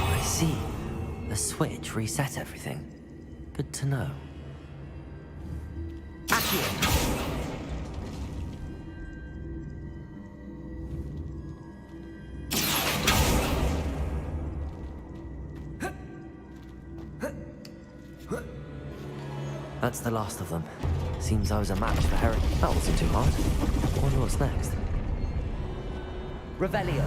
I see. The switch reset everything. Good to know. That's the last of them. Seems I was a match for Herrick. That wasn't too hard. Wonder what's next. Revelio.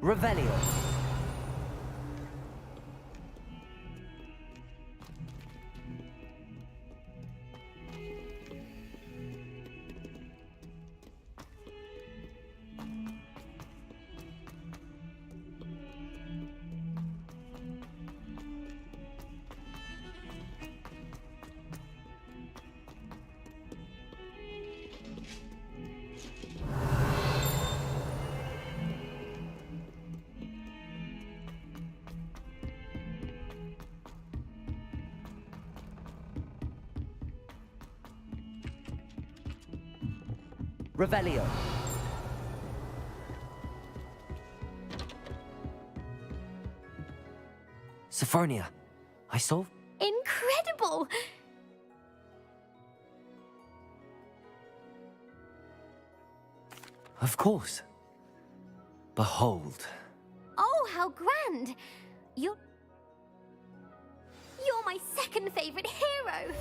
Revelio. Revelio. Sophronia, I solved... Incredible! Of course. Behold. Oh, how grand! You're my second favorite hero!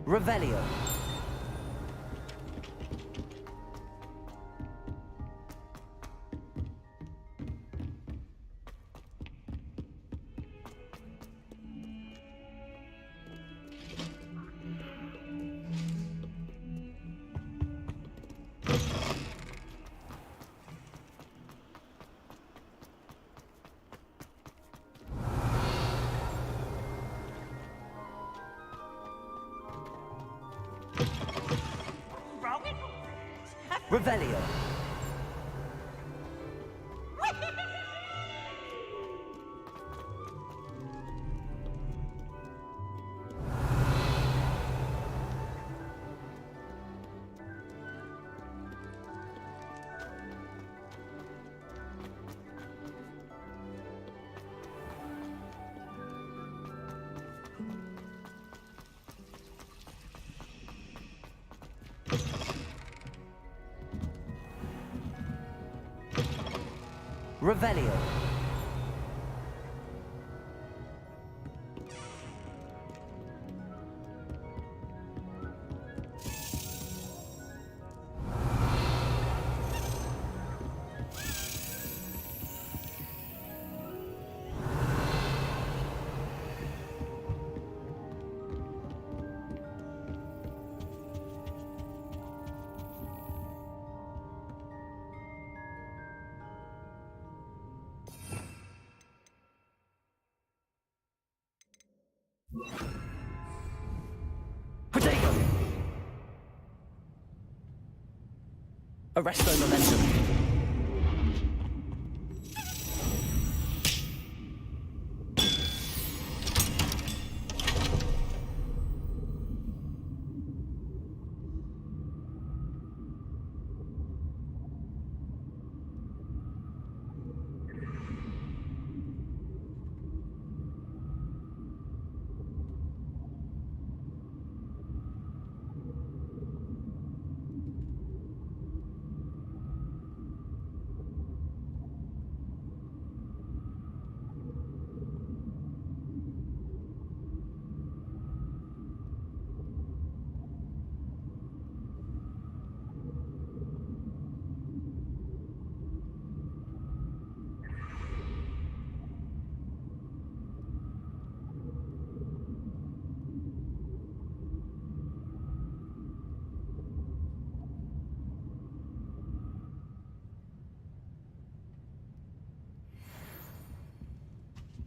Revelio. Revelio. Revelio. Protego! Arresto momentum.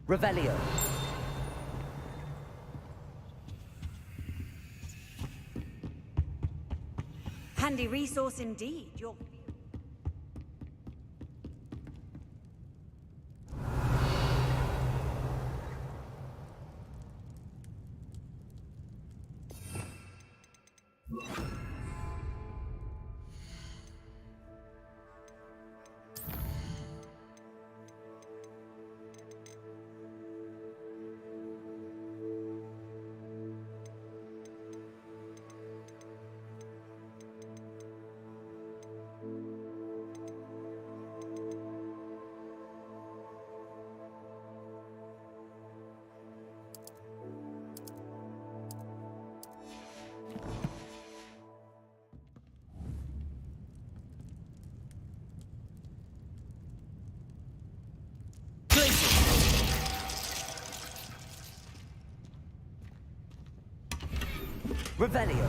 Revelio. Handy resource indeed. You're... Revelio.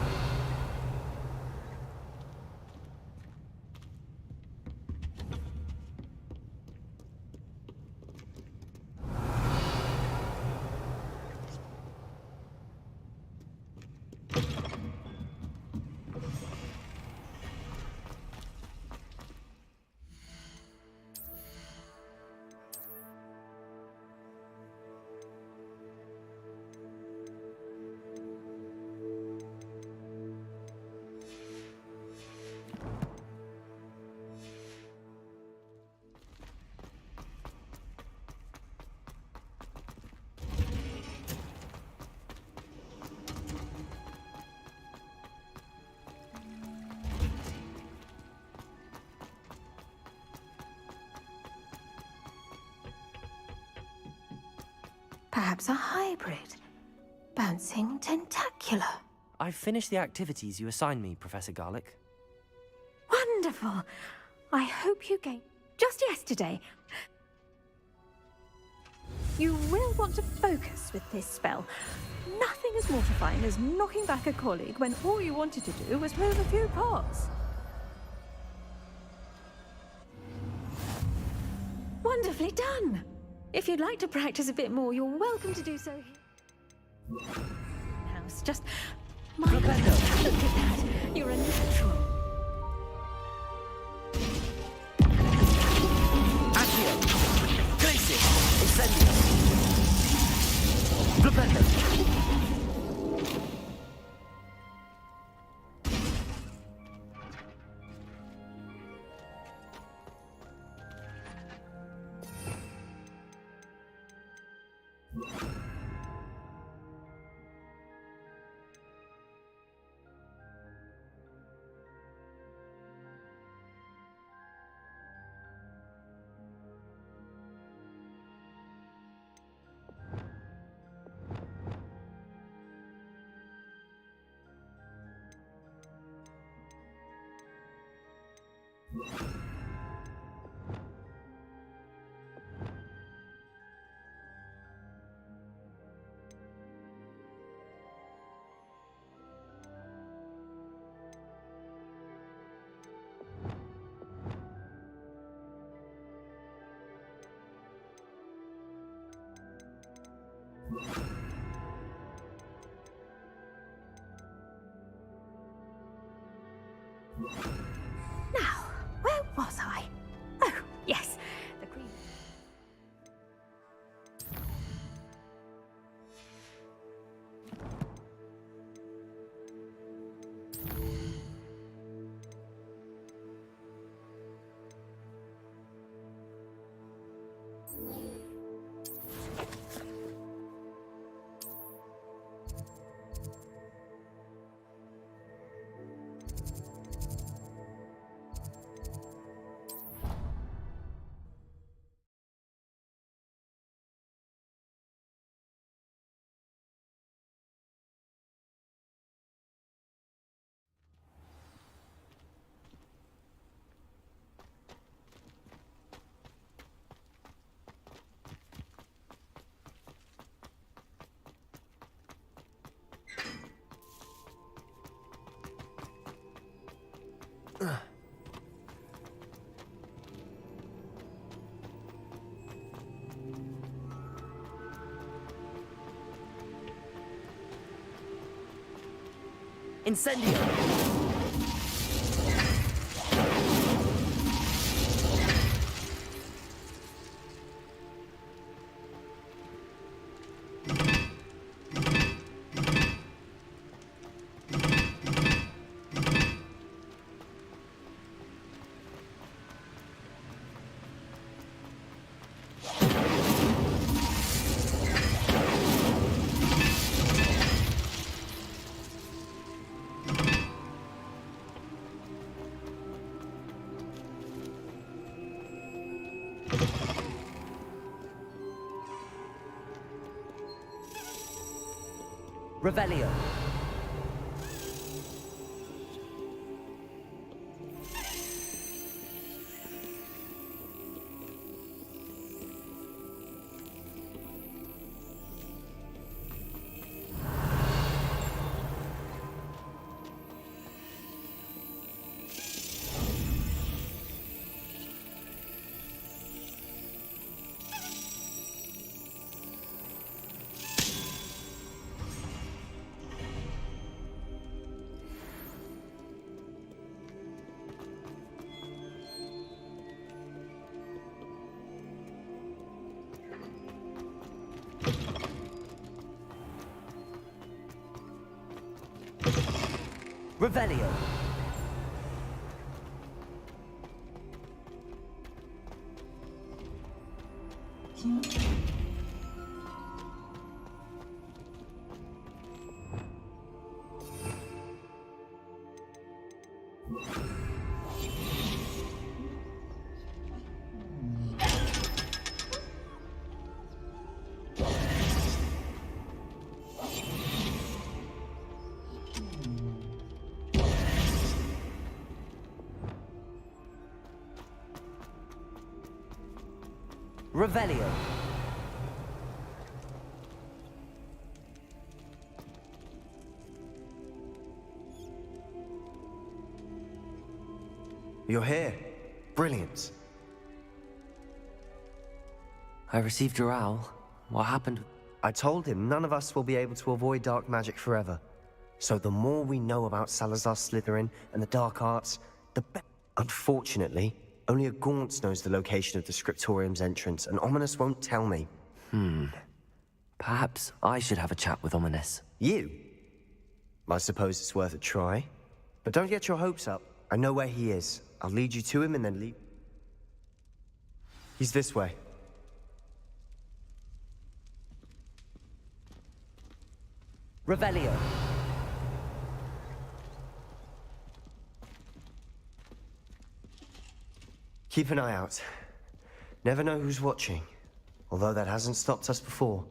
Perhaps a hybrid. Bouncing tentacular. I've finished the activities you assigned me, Professor Garlic. Wonderful. I hope you gained... Just yesterday. You will want to focus with this spell. Nothing as mortifying as knocking back a colleague when all you wanted to do was move a few paws. Wonderfully done. If you'd like to practice a bit more, you're welcome to do so here. House, just My goodness, look at that. You're a natural. Accio! Glacier! Incendio! Flipendo! Now, where was I? Oh, yes, the Queen. Incendio! Revelio. Revelio. Revelio. You're here. Brilliant. I received your owl. What happened? I told him none of us will be able to avoid dark magic forever. So the more we know about Salazar Slytherin and the dark arts, the better. Unfortunately, only a Gaunt knows the location of the Scriptorium's entrance, and Ominous won't tell me. Perhaps I should have a chat with Ominous. You? I suppose it's worth a try. But don't get your hopes up. I know where he is. I'll lead you to him and then leave. He's this way. Revelio. Keep an eye out. Never know who's watching. Although that hasn't stopped us before.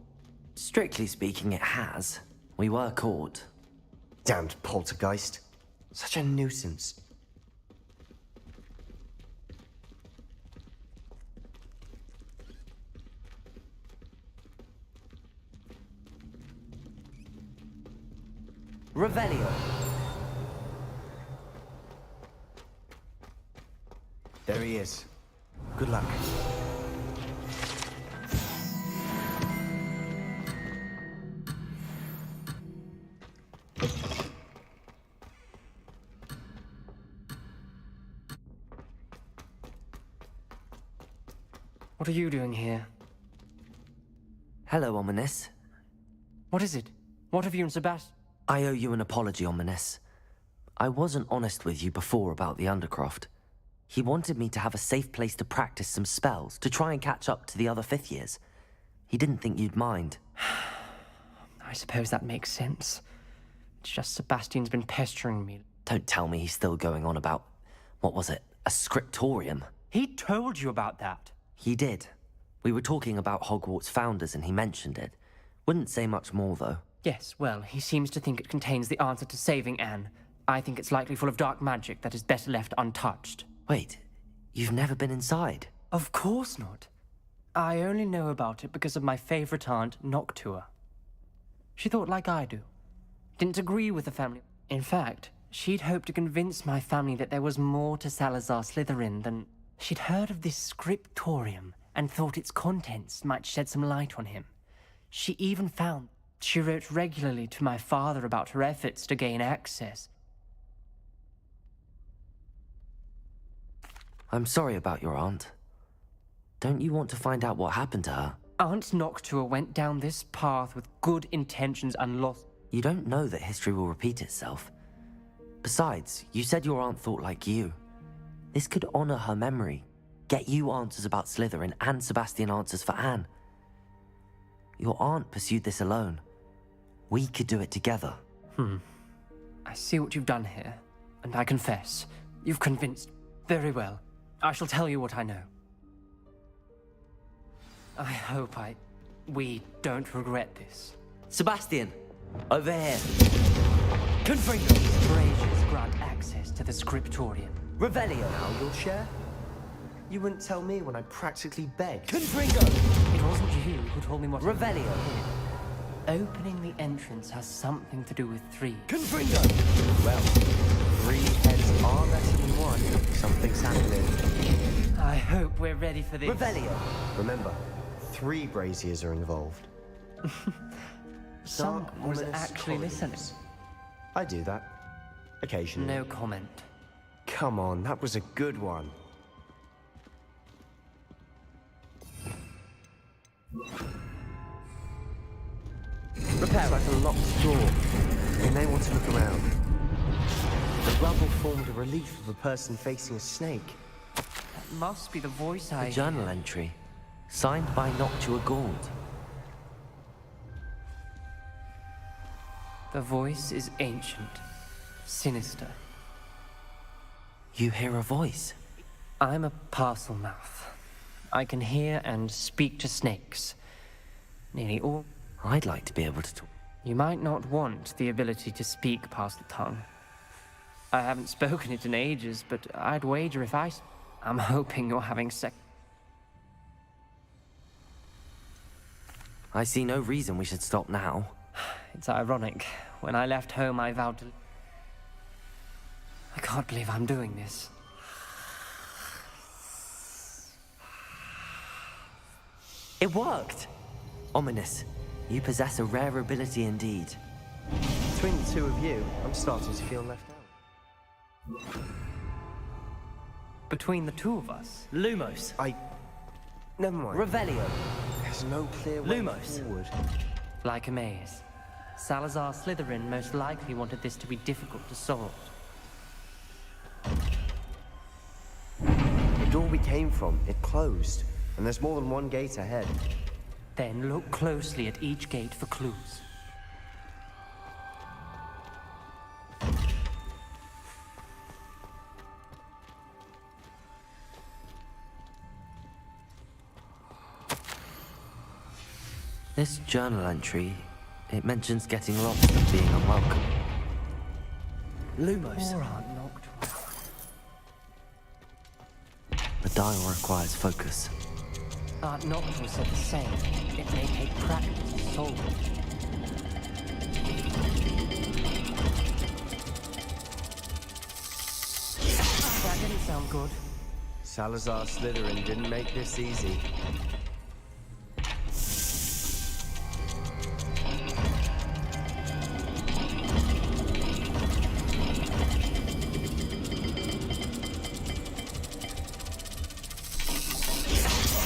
Strictly speaking, it has. We were caught. Damned poltergeist. Such a nuisance. Revelio. There he is. Good luck. What are you doing here? Hello, Ominous. What is it? What have you and Sebastian? I owe you an apology, Ominous. I wasn't honest with you before about the Undercroft. He wanted me to have a safe place to practice some spells, to try and catch up to the other fifth years. He didn't think you'd mind. I suppose that makes sense. It's just Sebastian's been pestering me. Don't tell me he's still going on about, what was it, a scriptorium? He told you about that. He did. We were talking about Hogwarts founders and he mentioned it. Wouldn't say much more, though. Yes, well, he seems to think it contains the answer to saving Anne. I think it's likely full of dark magic that is better left untouched. Wait, you've never been inside? Of course not. I only know about it because of my favorite aunt, Noctua. She thought like I do. Didn't agree with the family. In fact, she'd hoped to convince my family that there was more to Salazar Slytherin than... She'd heard of this scriptorium and thought its contents might shed some light on him. She even found she wrote regularly to my father about her efforts to gain access. I'm sorry about your aunt. Don't you want to find out what happened to her? Aunt Noctua went down this path with good intentions and lost... You don't know that history will repeat itself. Besides, you said your aunt thought like you. This could honor her memory, get you answers about Slytherin and Sebastian answers for Anne. Your aunt pursued this alone. We could do it together. I see what you've done here, and I confess, you've convinced... Very well. I shall tell you what I know. I hope we don't regret this. Sebastian! Over here! Confringo! Braziers grant access to the scriptorium. Revelio! Now you'll share? You wouldn't tell me when I practically begged. Confringo! It wasn't you who told me what... Revelio! Opening the entrance has something to do with 3. Confringo! Well, 3 heads are better than 1. Something's happening. I hope we're ready for this. Revelio! Remember, 3 braziers are involved. Someone Dark, was ominous actually listening. columns. I do that. Occasionally. No comment. Come on, that was a good one. Looks like a locked door. We may want to look around. The rubble formed a relief of a person facing a snake. That must be the voice A I... journal entry, signed by Noctua Gaunt. The voice is ancient, sinister. You hear a voice. I'm a parcel mouth. I can hear and speak to snakes. Nearly all... I'd like to be able to talk. You might not want the ability to speak past the tongue. I haven't spoken it in ages, but I'd wager if I'm hoping you're having sex... I see no reason we should stop now. It's ironic. When I left home, I vowed to... I can't believe I'm doing this. It worked! Ominous, you possess a rare ability indeed. Between the two of you, I'm starting to feel left out. Between the two of us, Lumos. Never mind. Revelio. There's no clear way Lumos. forward. like a maze. Salazar Slytherin most likely wanted this to be difficult to solve. The door we came from, it closed. And there's more than one gate ahead. Then look closely at each gate for clues. This journal entry, it mentions getting lost and being unwelcome. Lumos. Poor Aunt Noctua. The dial requires focus. Aunt Noctua said the same. It may take practice to solve it. That didn't sound good. Salazar Slytherin didn't make this easy.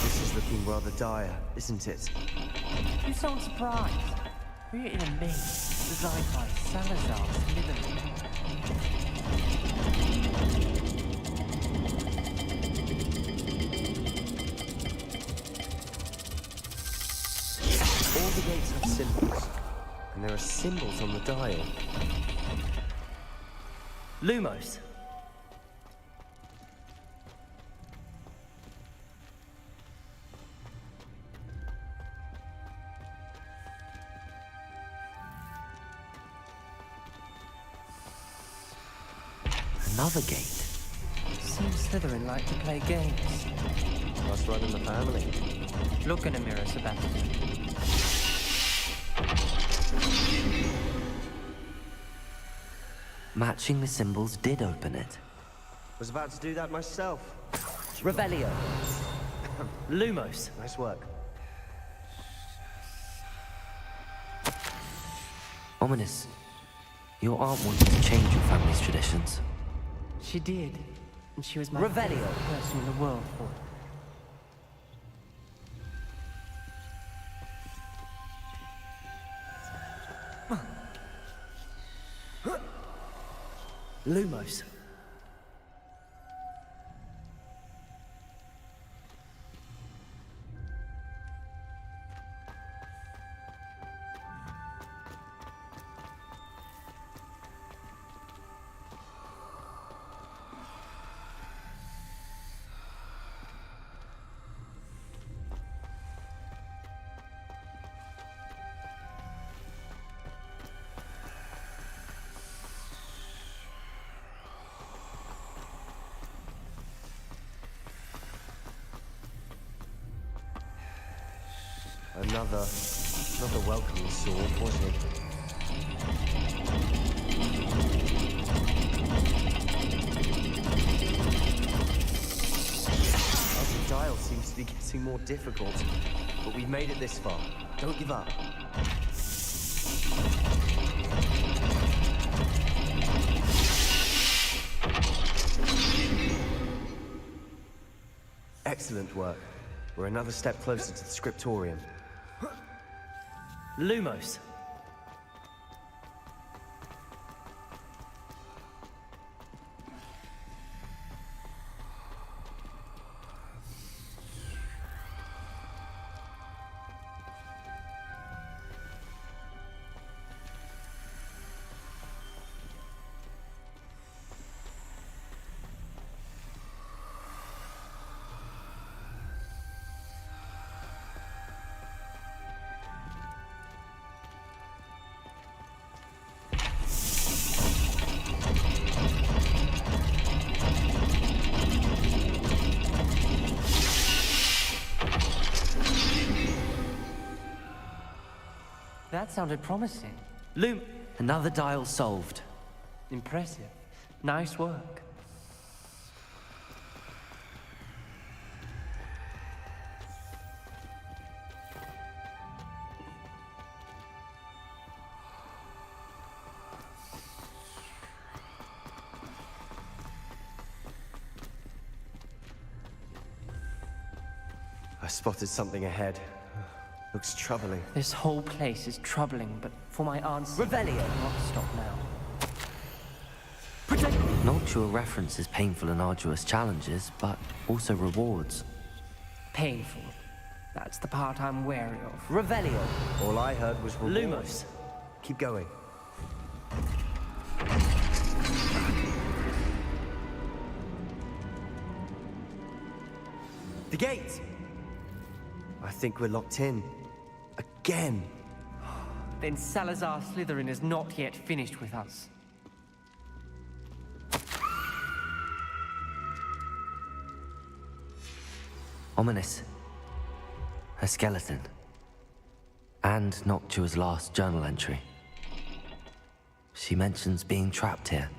This is looking rather dire, isn't it? You sound surprised. Created a maze designed by Salazar Slytherin. All the gates have symbols, and there are symbols on the dial. Lumos. Another gate. Seems Slytherin like to play games. Must run in the family. Look in a mirror, Sebastian. Matching the symbols did open it. Was about to do that myself. Revelio. Lumos. Nice work. Ominous. Your aunt wanted to change your family's traditions. She did. And she was my Revelio. favorite person in the world for it. Lumos. Another welcoming sword, wasn't it? The dial seems to be getting more difficult, but we've made it this far. Don't give up. Excellent work. We're another step closer to the scriptorium. Lumos. That sounded promising. Another dial solved. Impressive. Nice work. I spotted something ahead. Looks troubling. This whole place is troubling, but for my aunt's Revelio. I'll not stop now. Noctua references painful and arduous challenges, but also rewards. Painful. That's the part I'm wary of. Revelio. All I heard was rewards. Lumos. Keep going. The gate! I think we're locked in. Again. Then Salazar Slytherin is not yet finished with us. Ominous. A skeleton. And Noctua's last journal entry. She mentions being trapped here,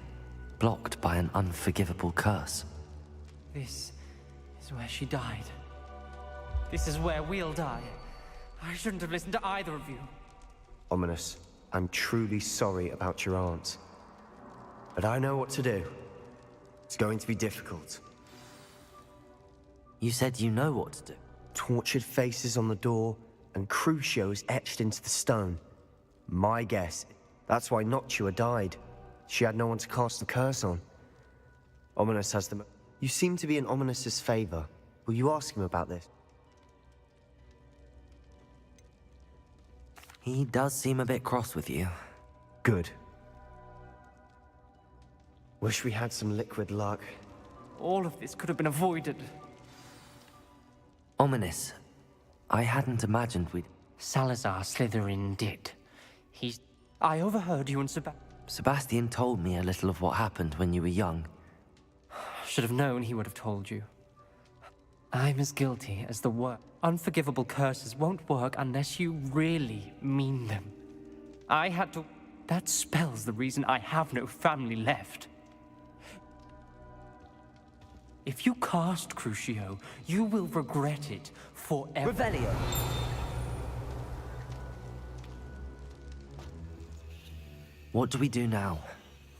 blocked by an unforgivable curse. This is where she died. This is where we'll die. I shouldn't have listened to either of you. Ominous, I'm truly sorry about your aunt. But I know what to do. It's going to be difficult. You said you know what to do. Tortured faces on the door, and Crucios etched into the stone. My guess, that's why Noctua died. She had no one to cast the curse on. Ominous has them. You seem to be in Ominous's favor. Will you ask him about this? He does seem a bit cross with you. Good. Wish we had some liquid luck. All of this could have been avoided. Ominous. I hadn't imagined we'd... Salazar Slytherin did. I overheard you and Sebastian told me a little of what happened when you were young. Should have known he would have told you. I'm as guilty as the worst. Unforgivable curses won't work unless you really mean them. I had to... That spell's the reason I have no family left. If you cast Crucio, you will regret it forever. Revelio. What do we do now?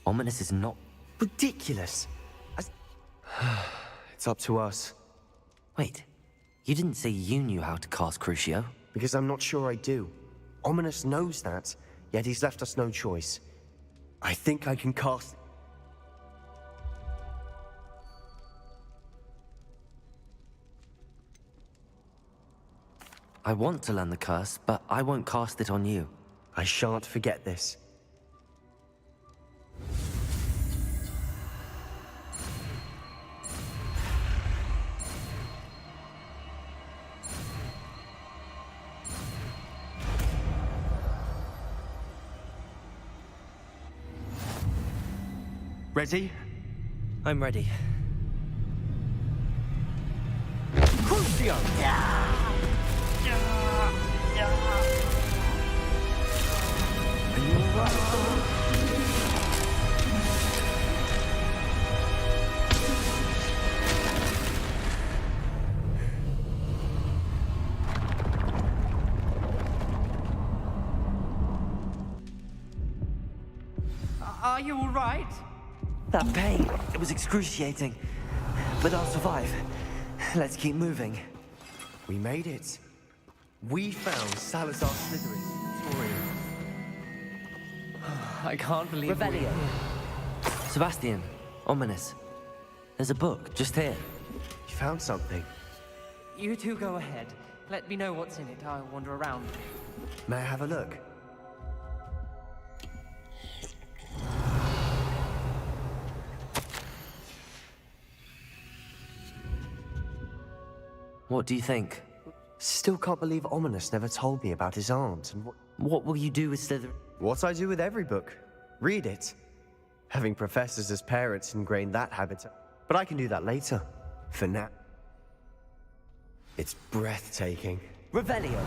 Ominous is not... Ridiculous! It's up to us. Wait, you didn't say you knew how to cast Crucio? Because I'm not sure I do. Ominous knows that, yet he's left us no choice. I think I can cast... I want to learn the curse, but I won't cast it on you. I shan't forget this. Ready? I'm ready. Crucio! Are you all right? That pain, it was excruciating. But I'll survive. Let's keep moving. We made it. We found Salazar Slytherin's tutorial. I can't believe Revelio. Sebastian, Ominous. There's a book just here. You found something. You two go ahead. Let me know what's in it. I'll wander around. May I have a look? What do you think? Still can't believe Ominous never told me about his aunt and What will you do with Slytherin? what I do with every book. Read it. Having professors as parents ingrained that habit. But I can do that later. For now. It's breathtaking. Revelio.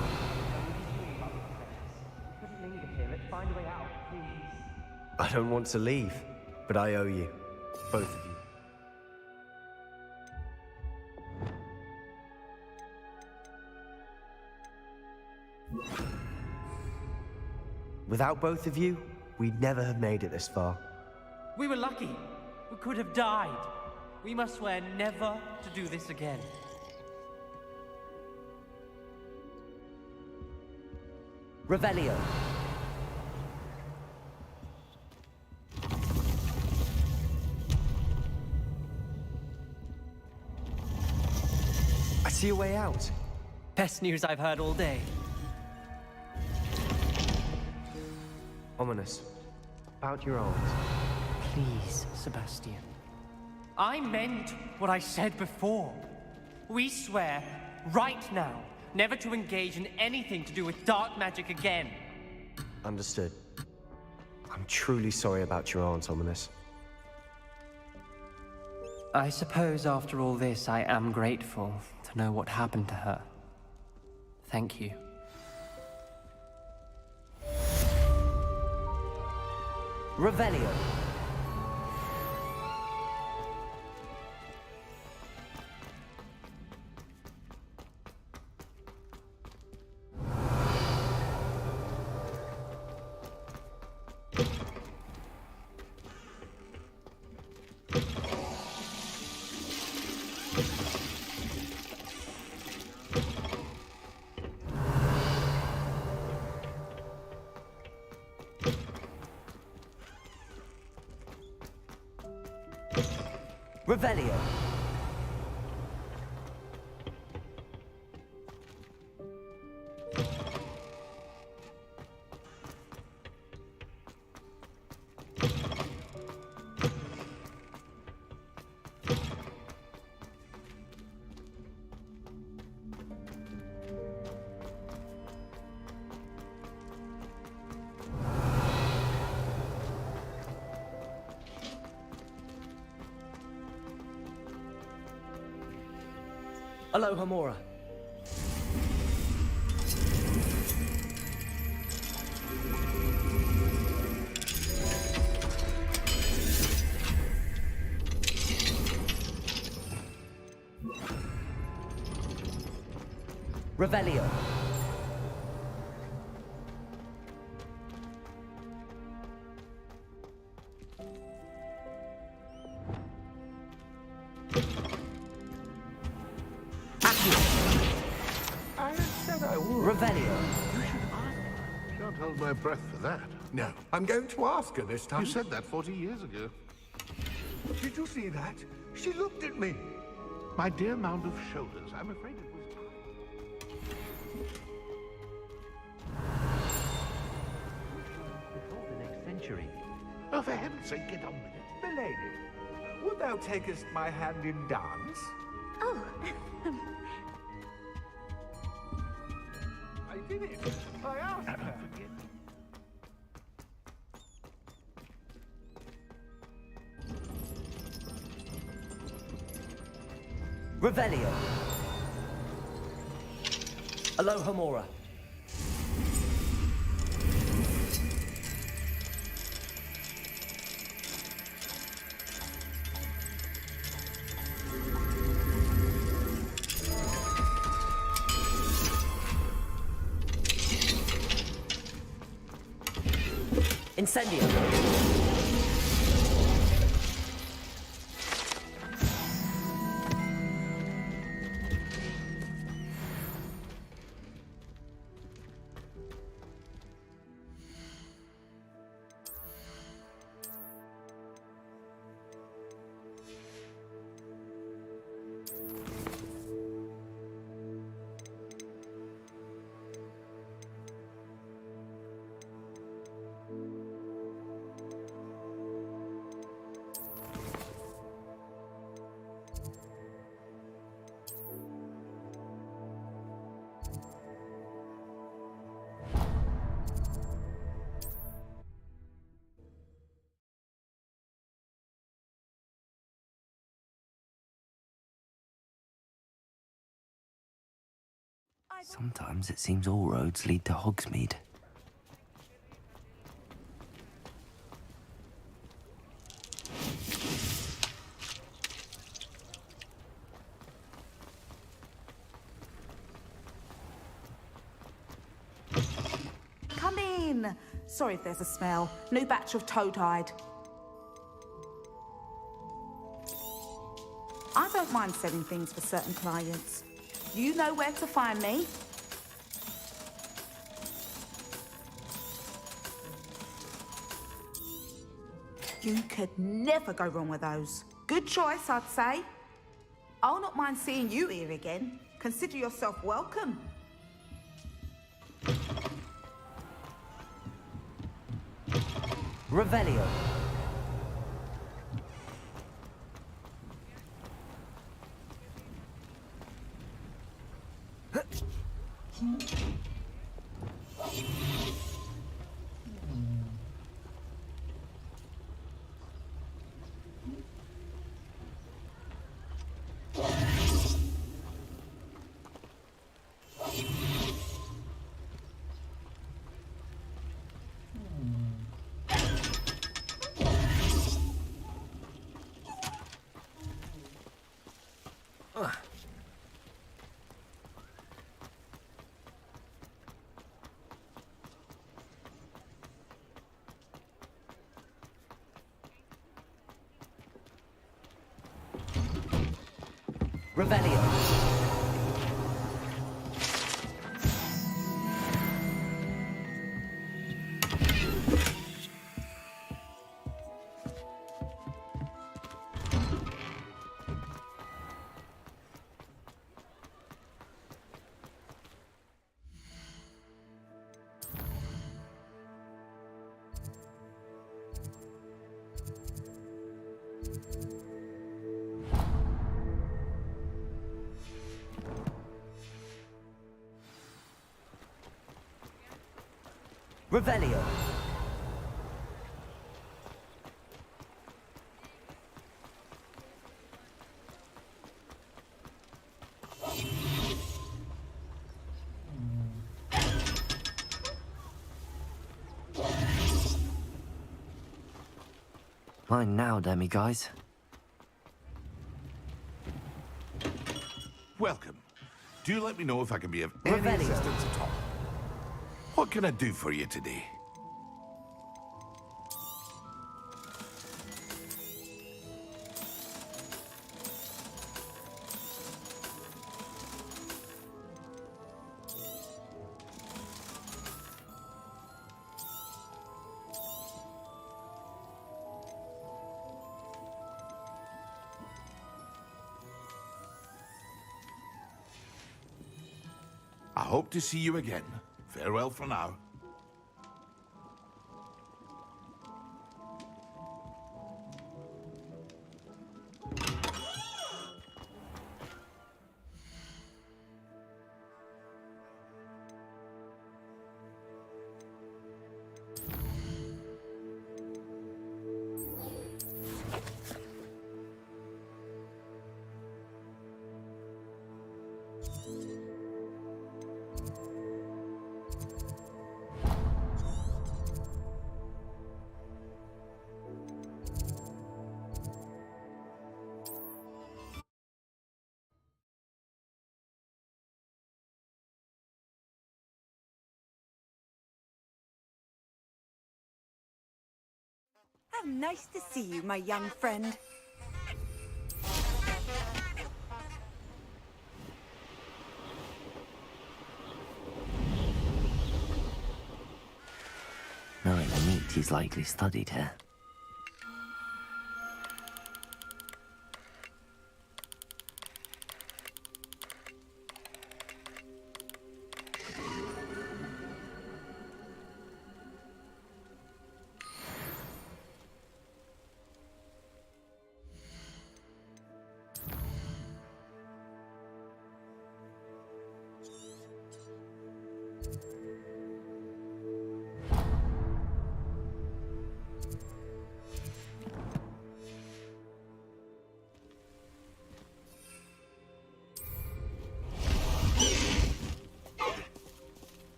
I don't want to leave, but I owe you. Both of you. Without both of you, we'd never have made it this far. We were lucky. We could have died. We must swear never to do this again. Revelio. I see a way out. Best news I've heard all day. Ominous. About your aunt. Please, Sebastian. I meant what I said before. We swear, right now, never to engage in anything to do with dark magic again. Understood. I'm truly sorry about your aunt, Ominous. I suppose after all this, I am grateful to know what happened to her. Thank you. Revelio. Revelio. Aloha Mora. Revelio. I said I would. Revelio. Can't hold my breath for that. No, I'm going to ask her this time. You said that 40 years ago. Did you see that? She looked at me. My dear mound of shoulders, I'm afraid it was time. Before the next century. Oh, for heaven's sake, get on with it. Milady, would thou takest my hand in dance? Oh, I did it. I asked her. Revelio. Aloha Mora. Incendio. Sometimes it seems all roads lead to Hogsmeade. Come in. Sorry if there's a smell. New batch of toad-hide. I don't mind selling things for certain clients. You know where to find me. You could never go wrong with those. Good choice, I'd say. I'll not mind seeing you here again. Consider yourself welcome. Revelio. Revelio. Revelio. Mine now, demi-guys. Welcome. Do let me know if I can be of any Revelio. assistance at all. What can I do for you today? I hope to see you again. Farewell for now. How nice to see you, my young friend. Knowing the meat, he's likely studied here.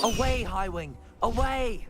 Away, Highwing! Away!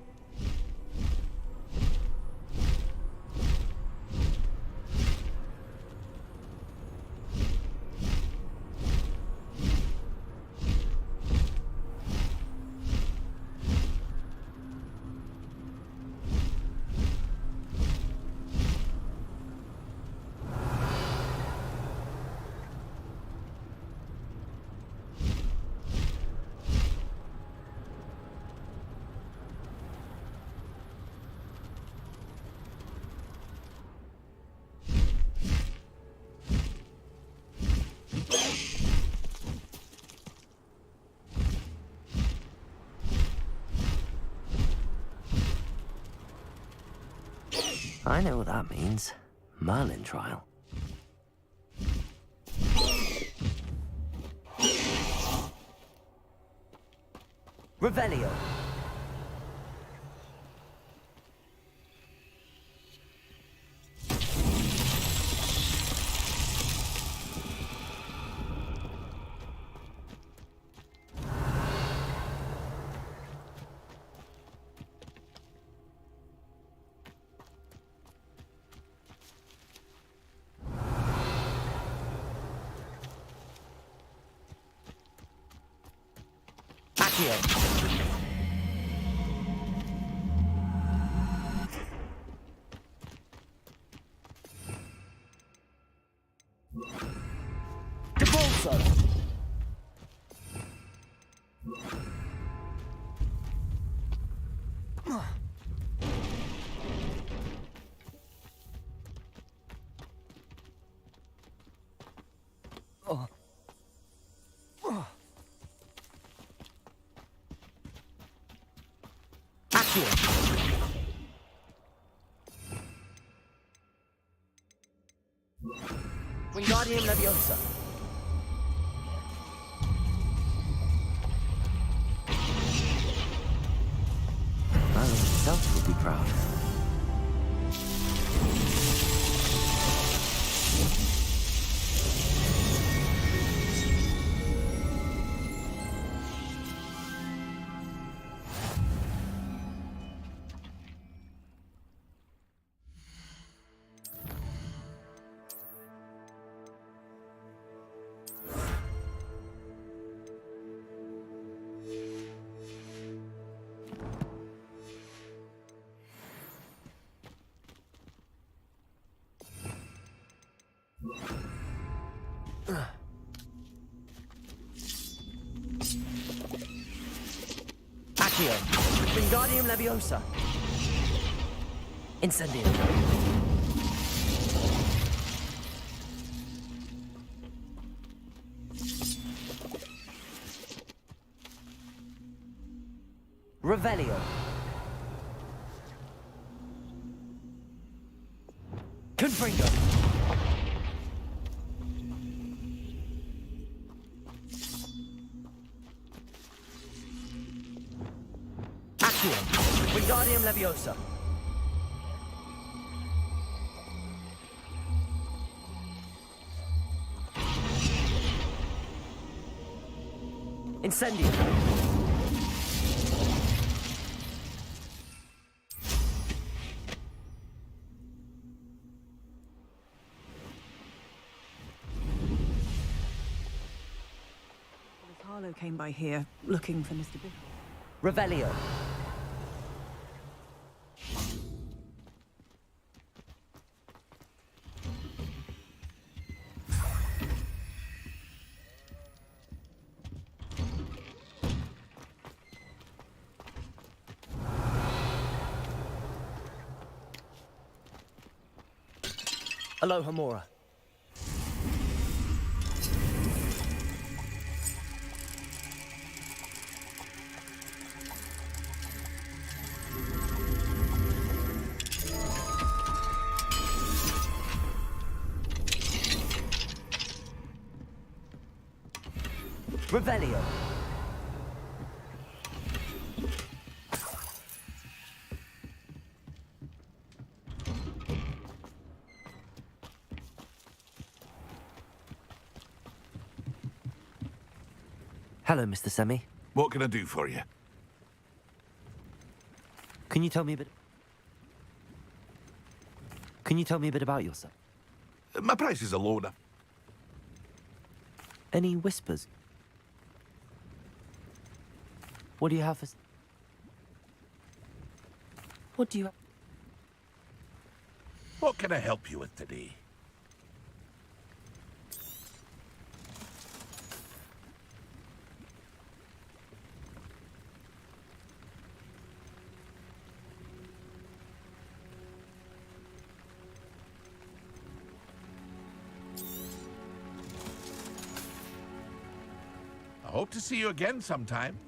I know what that means. Merlin trial. Revelio. Wingardium Leviosa. Merlin himself would be proud. Accio. Wingardium Leviosa. Incendio. Revelio. Confringo. Accio. Wingardium Leviosa. Incendio. Harlow came by here, looking for Mr. Biff. Revelio. Aloha Mora. Revelio. Hello, Mr. Semi. What can I do for you? Can you tell me a bit... Can you tell me a bit about yourself? My price is a low enough. Any whispers? What do you have for... What do you... What can I help you with today? I hope to see you again sometime.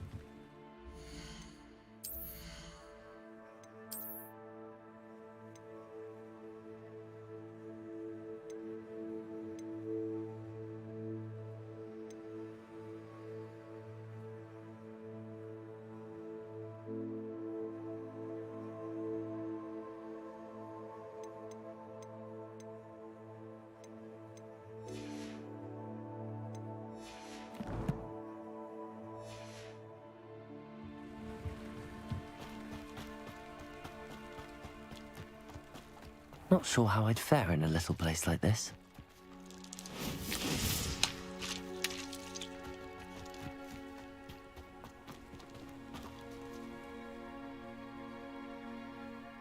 Not sure how I'd fare in a little place like this.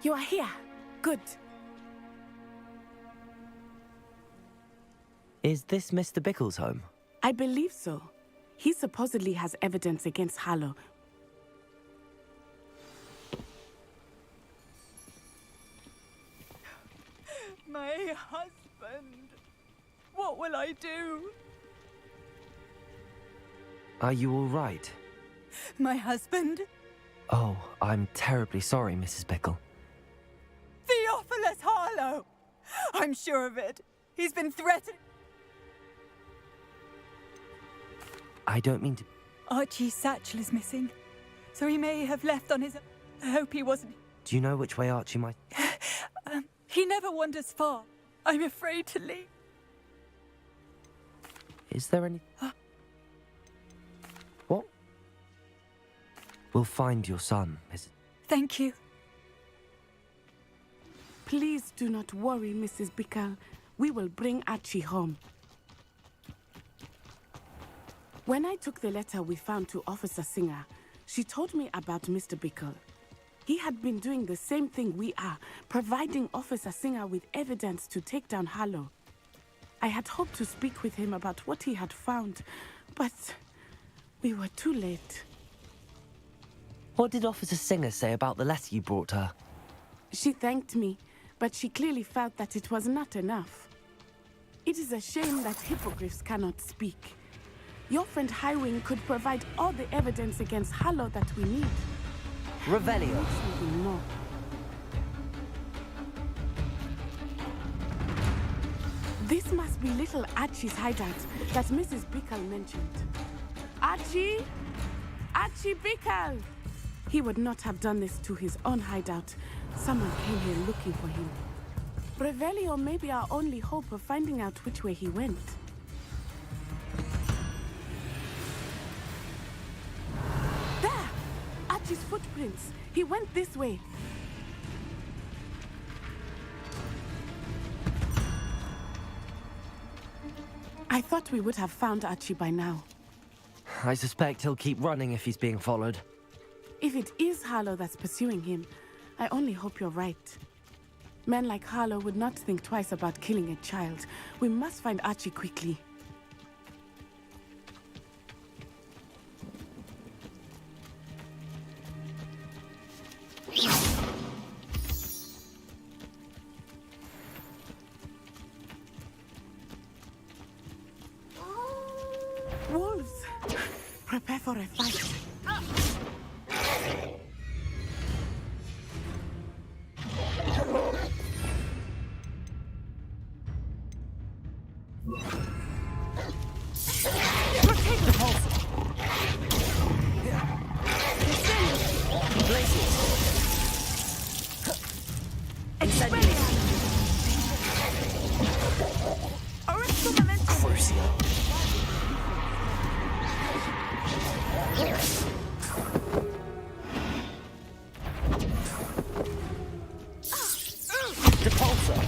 You are here. Good. Is this Mr. Bickle's home? I believe so. He supposedly has evidence against Harlow. My husband. What will I do? Are you all right? My husband? Oh, I'm terribly sorry, Mrs. Bickle. Theophilus Harlow! I'm sure of it. He's been threatened. I don't mean to... Archie's satchel is missing, so he may have left on his own. I hope he wasn't. Do you know which way Archie might... He never wanders far. I'm afraid to leave. Is there any... What? We'll find your son, Mrs... Thank you. Please do not worry, Mrs. Bickle. We will bring Archie home. When I took the letter we found to Officer Singer, she told me about Mr. Bickle. He had been doing the same thing we are, providing Officer Singer with evidence to take down Harlow. I had hoped to speak with him about what he had found, but we were too late. What did Officer Singer say about the letter you brought her? She thanked me, but she clearly felt that it was not enough. It is a shame that hippogriffs cannot speak. Your friend Highwing could provide all the evidence against Harlow that we need. Revelio. Something more. This must be little Archie's hideout that Mrs. Bickle mentioned. Archie? Archie Bickle! He would not have done this to his own hideout. Someone came here looking for him. Revelio may be our only hope of finding out which way he went. There! Archie's footprints. He went this way. I thought we would have found Archie by now. I suspect he'll keep running if he's being followed. If it is Harlow that's pursuing him, I only hope you're right. Men like Harlow would not think twice about killing a child. We must find Archie quickly. Wolves! Prepare for a fight. Rotate the pulse. Expelliarmus. Arresto momentum. Depulsor.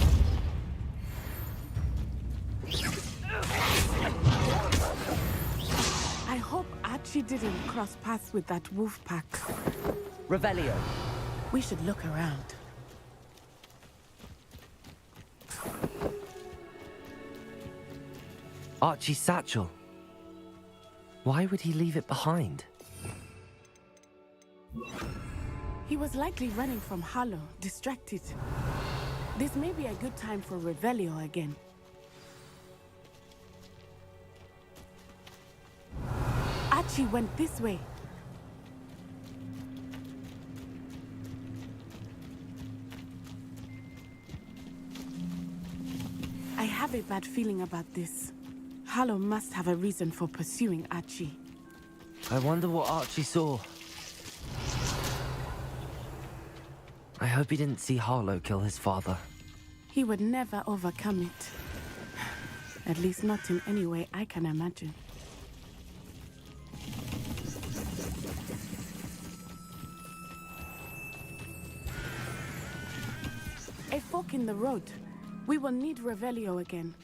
I hope Archie didn't cross paths with that wolf pack. Revelio. We should look around. Archie's satchel. Why would he leave it behind? He was likely running from Harlow, distracted. This may be a good time for Revelio again. Archie went this way. I have a bad feeling about this. Harlow must have a reason for pursuing Archie. I wonder what Archie saw. I hope he didn't see Harlow kill his father. He would never overcome it. At least not in any way I can imagine. A fork in the road. We will need Revelio again.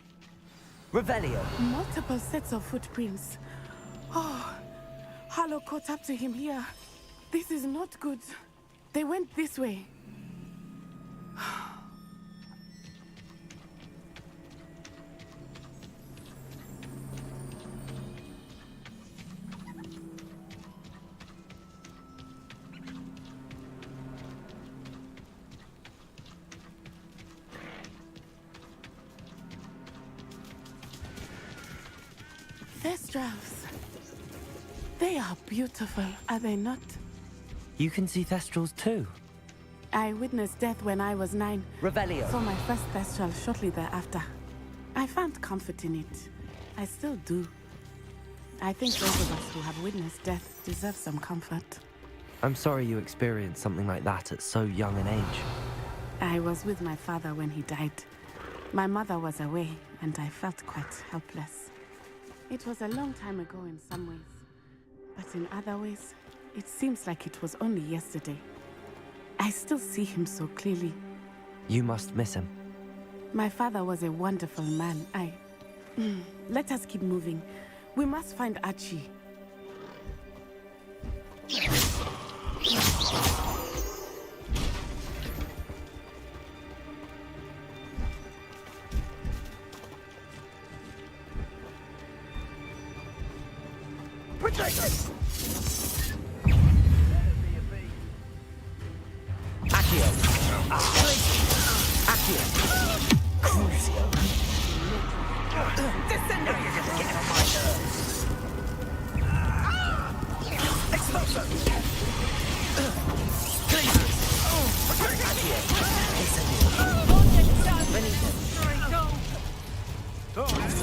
Revelio. Multiple sets of footprints. Oh, Harlow caught up to him here. This is not good. They went this way. Thestrals. They are beautiful, are they not? You can see Thestrals too. I witnessed death when I was 9. Revelio. Saw my first Thestral shortly thereafter. I found comfort in it. I still do. I think those of us who have witnessed death deserve some comfort. I'm sorry you experienced something like that at so young an age. I was with my father when he died. My mother was away, and I felt quite helpless. It was a long time ago in some ways, but in other ways, it seems like it was only yesterday. I still see him so clearly. You must miss him. My father was a wonderful man. Let us keep moving. We must find Archie.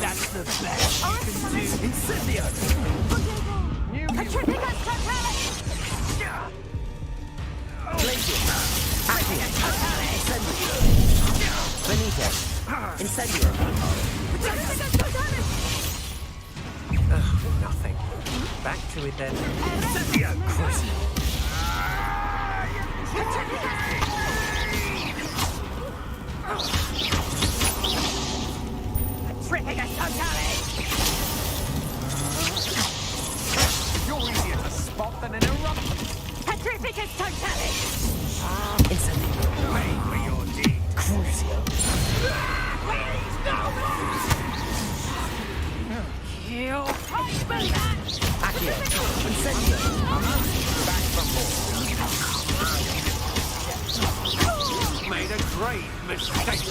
That's the best you can do. Incendio! Nothing. Back to it then. Incendio! Cruising. You're easier to spot than an eruption. Petrificus totalis! Pay for your deed. Crucio. Please, no! Kill. Accio. Incendio. Back from more. Made a grave mistake.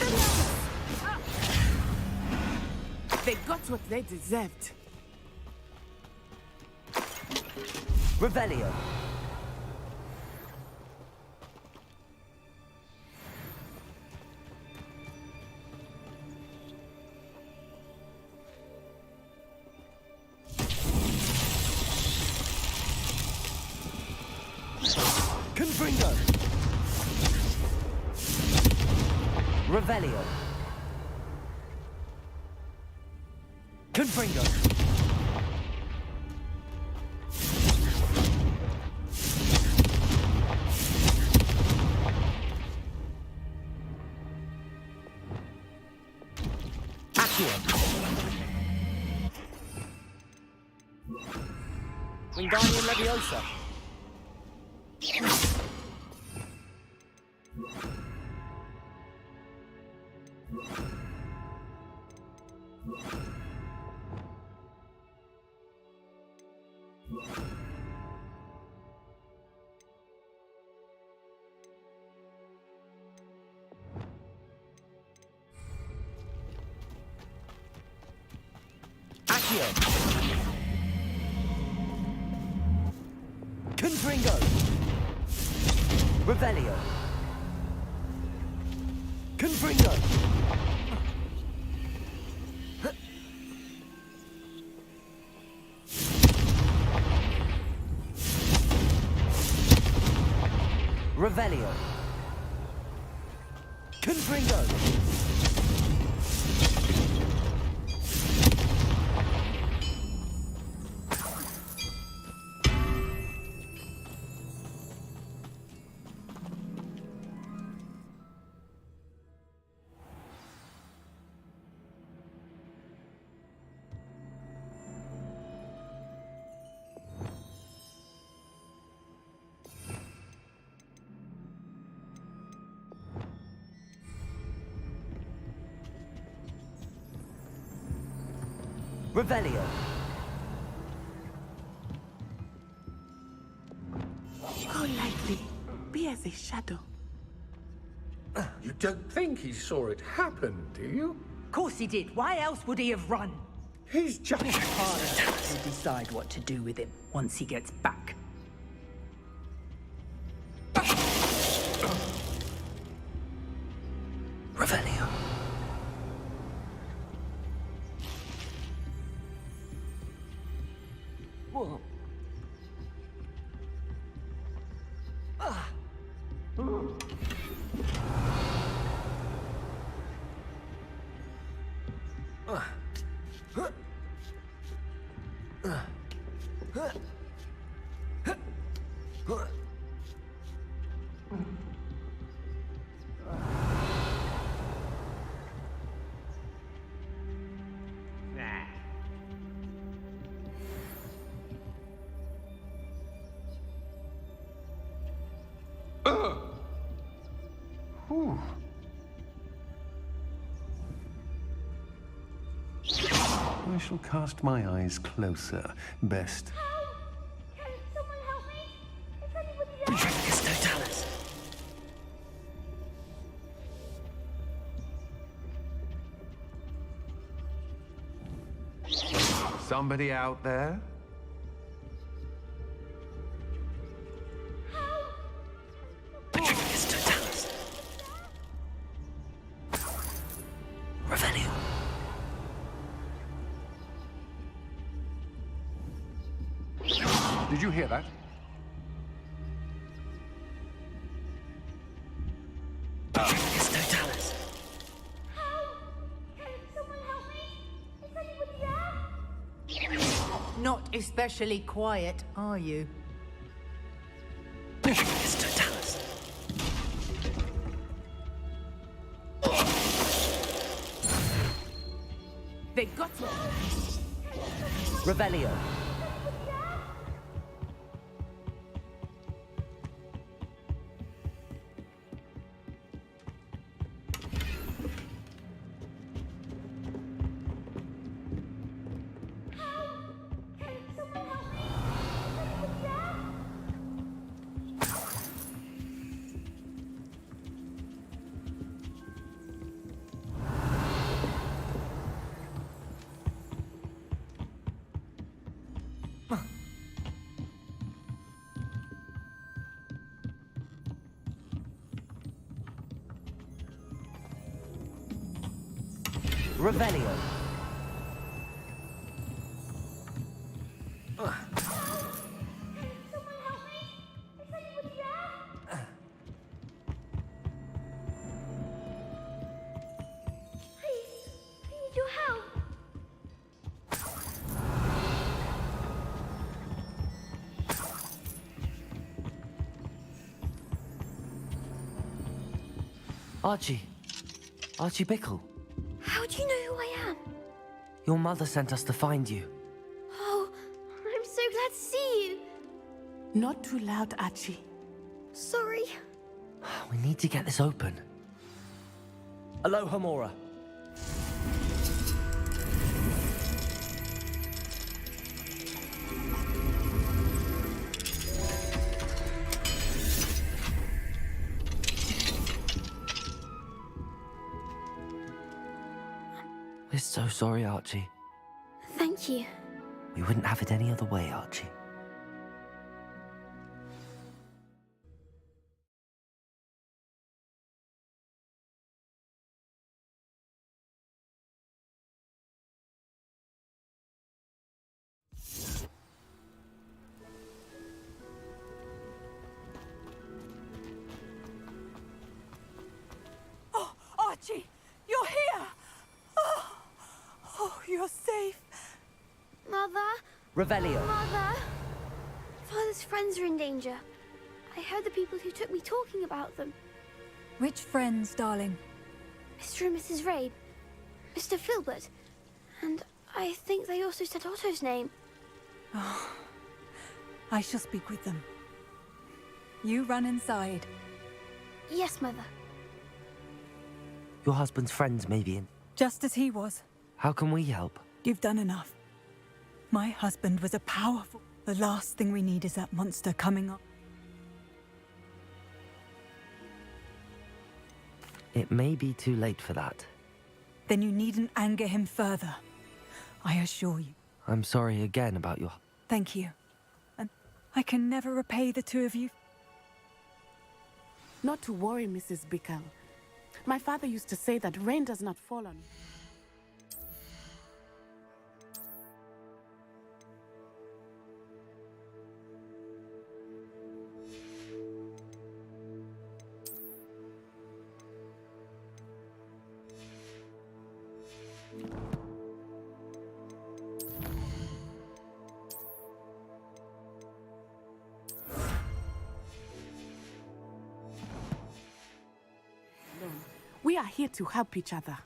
They got what they deserved. Revelio. Confringo. Revelio. Confringo. Wingardium Leviosa. Accio. Confringo. Revelio. Confringo. Revelio. Confringo. Revelio. Go lightly. Be as a shadow. You don't think he saw it happen, do you? Of course he did. Why else would he have run? He's just... We'll decide what to do with him once he gets back. Revelio. Whoa. Whew. I shall cast my eyes closer. Best. Can someone help me? Is anybody there? Yes, Totalis. Somebody out there? Yes, Totalis. Revelio. Did you hear that? Yes, Totalis. Can someone help me? Is anybody there? Not especially quiet, are you? Yes, Totalis. They got you. Revelio. Revelio. Your help. Archie. Archie Bickle. How do you know who I am? Your mother sent us to find you. Oh, I'm so glad to see you. Not too loud, Archie. Sorry. We need to get this open. Aloha Mora. We're so sorry, Archie. Thank you. We wouldn't have it any other way, Archie. Oh, Archie, you're here! Oh, you're safe. Mother? Revelio. Mother? Father's friends are in danger. I heard the people who took me talking about them. Which friends, darling? Mr. and Mrs. Rabe, Mr. Filbert, and I think they also said Otto's name. Oh, I shall speak with them. You run inside. Yes, Mother. Your husband's friends may be in. Just as he was. How can we help? You've done enough. My husband was a powerful... The last thing we need is that monster coming up. It may be too late for that. Then you needn't anger him further. I assure you. I'm sorry again about your... Thank you. And I can never repay the two of you. Not to worry, Mrs. Bickle. My father used to say that rain does not fall on... We are here to help each other.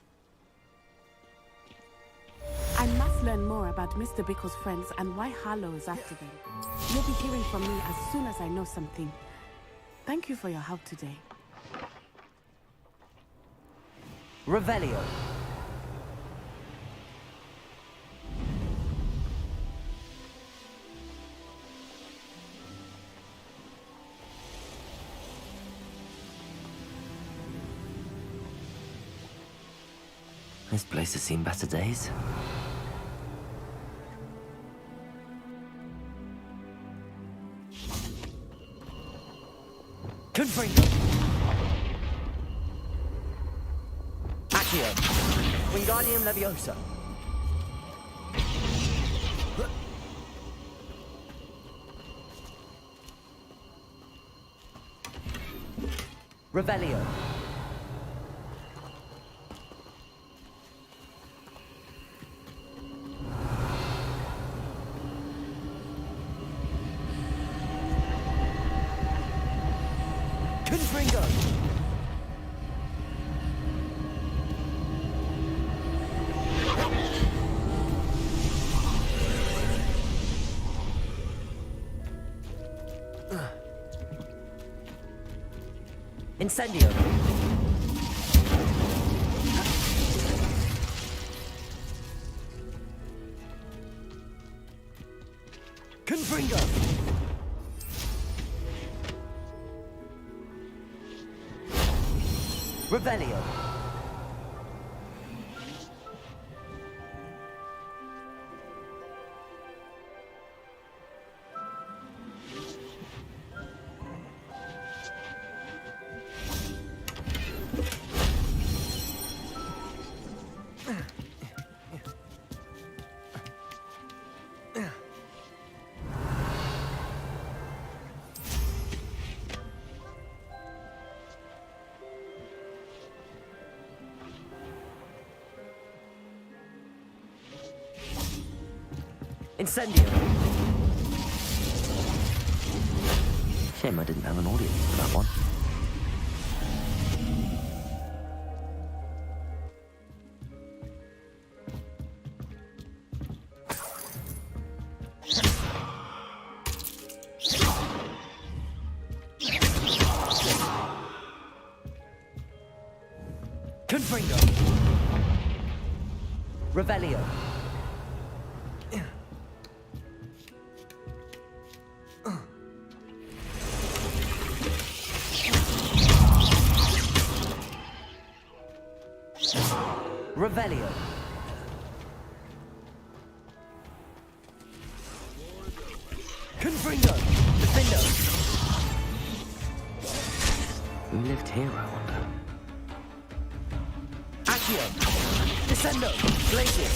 I must learn more about Mr. Bickle's friends and why Harlow is after them. You'll be hearing from me as soon as I know something. Thank you for your help today. Revelio. This place has seen better days. Confringo. Accio. Wingardium Leviosa. Revelio. Confringo. Incendio. Confringo. Revelio. Incendio. Shame I didn't have an audience for that one. Confringo. Revelio. Revelio. Confringo. Defendo. Who lived here, I wonder? Accio. Descendo. Glacius.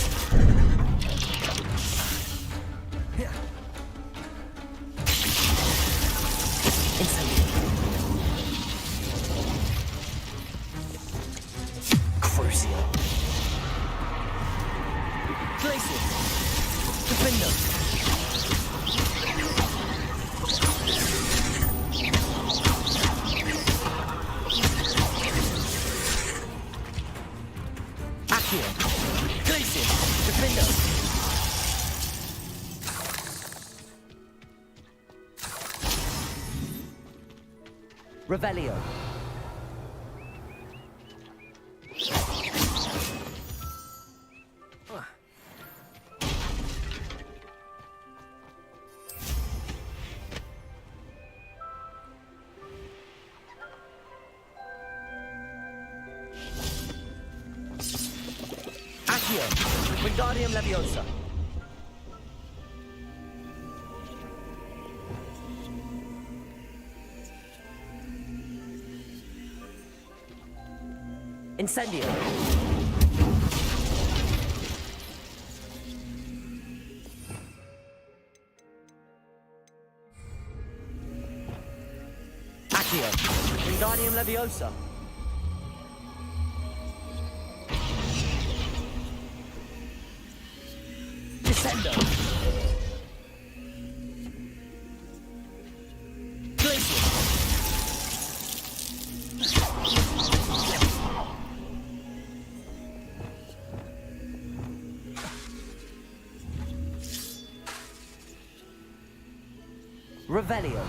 Incendio. Crucio. Glacius. Defendo. Accio. Glacius. Defendo. Revelio. Accio! Wingardium Leviosa! Incendio! Accio! Wingardium Leviosa! Descendo! Glacius! Revelio!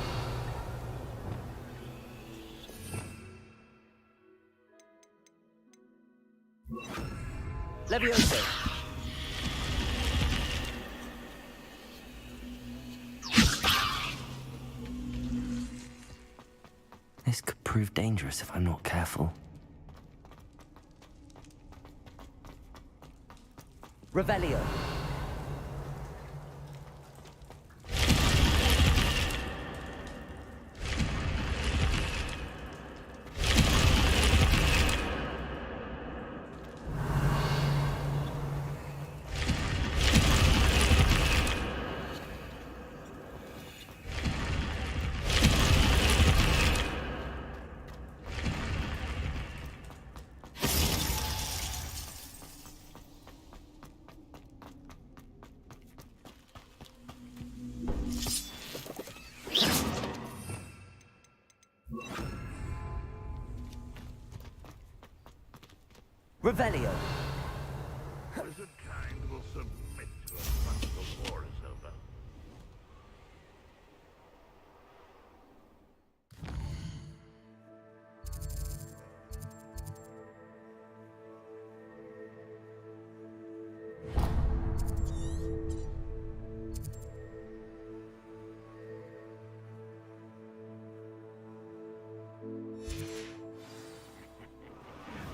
Levioso! This could prove dangerous if I'm not careful. Revelio! Revelio! Wizard kind will submit to us once the war is over.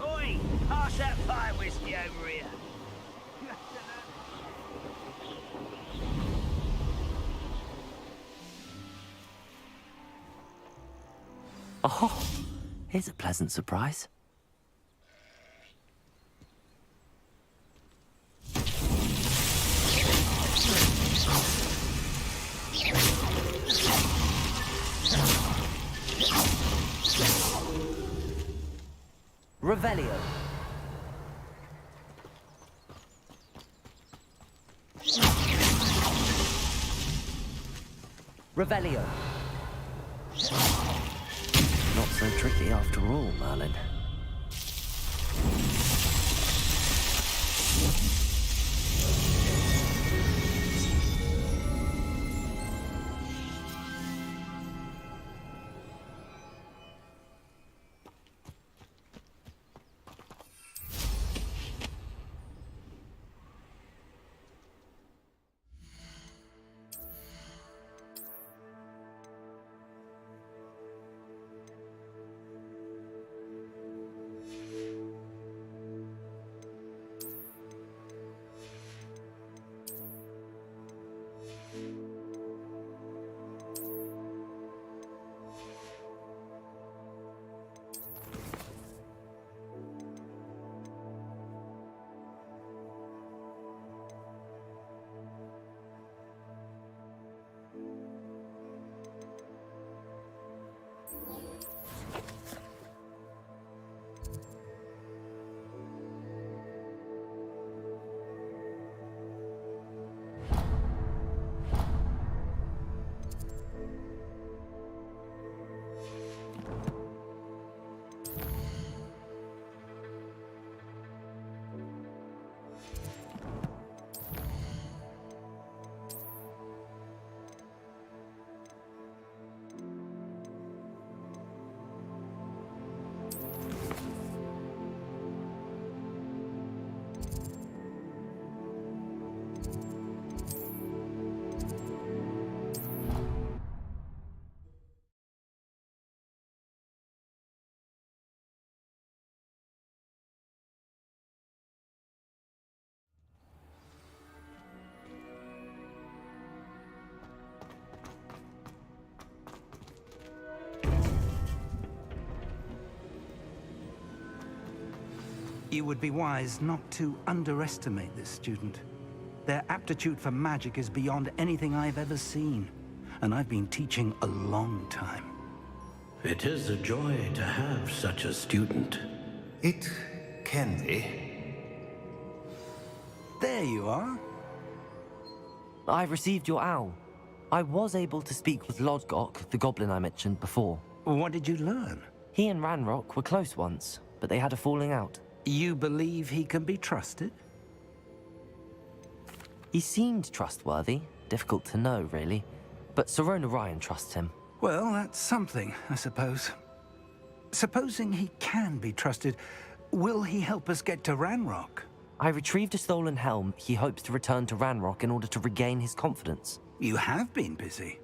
Oi! Pass that pie whiskey over here. Oh, here's a pleasant surprise. Revelio! Revelio! Not so tricky after all, Merlin. You would be wise not to underestimate this student. Their aptitude for magic is beyond anything I've ever seen, and I've been teaching a long time. It is a joy to have such a student. It can be. There you are. I received your owl. I was able to speak with Lodgok, the goblin I mentioned before. What did you learn? He and Ranrock were close once, but they had a falling out. You believe he can be trusted? He seemed trustworthy. Difficult to know, really. But Sirona Ryan trusts him. Well, that's something, I suppose. Supposing he can be trusted, will he help us get to Ranrock? I retrieved a stolen helm. He hopes to return to Ranrock in order to regain his confidence. You have been busy.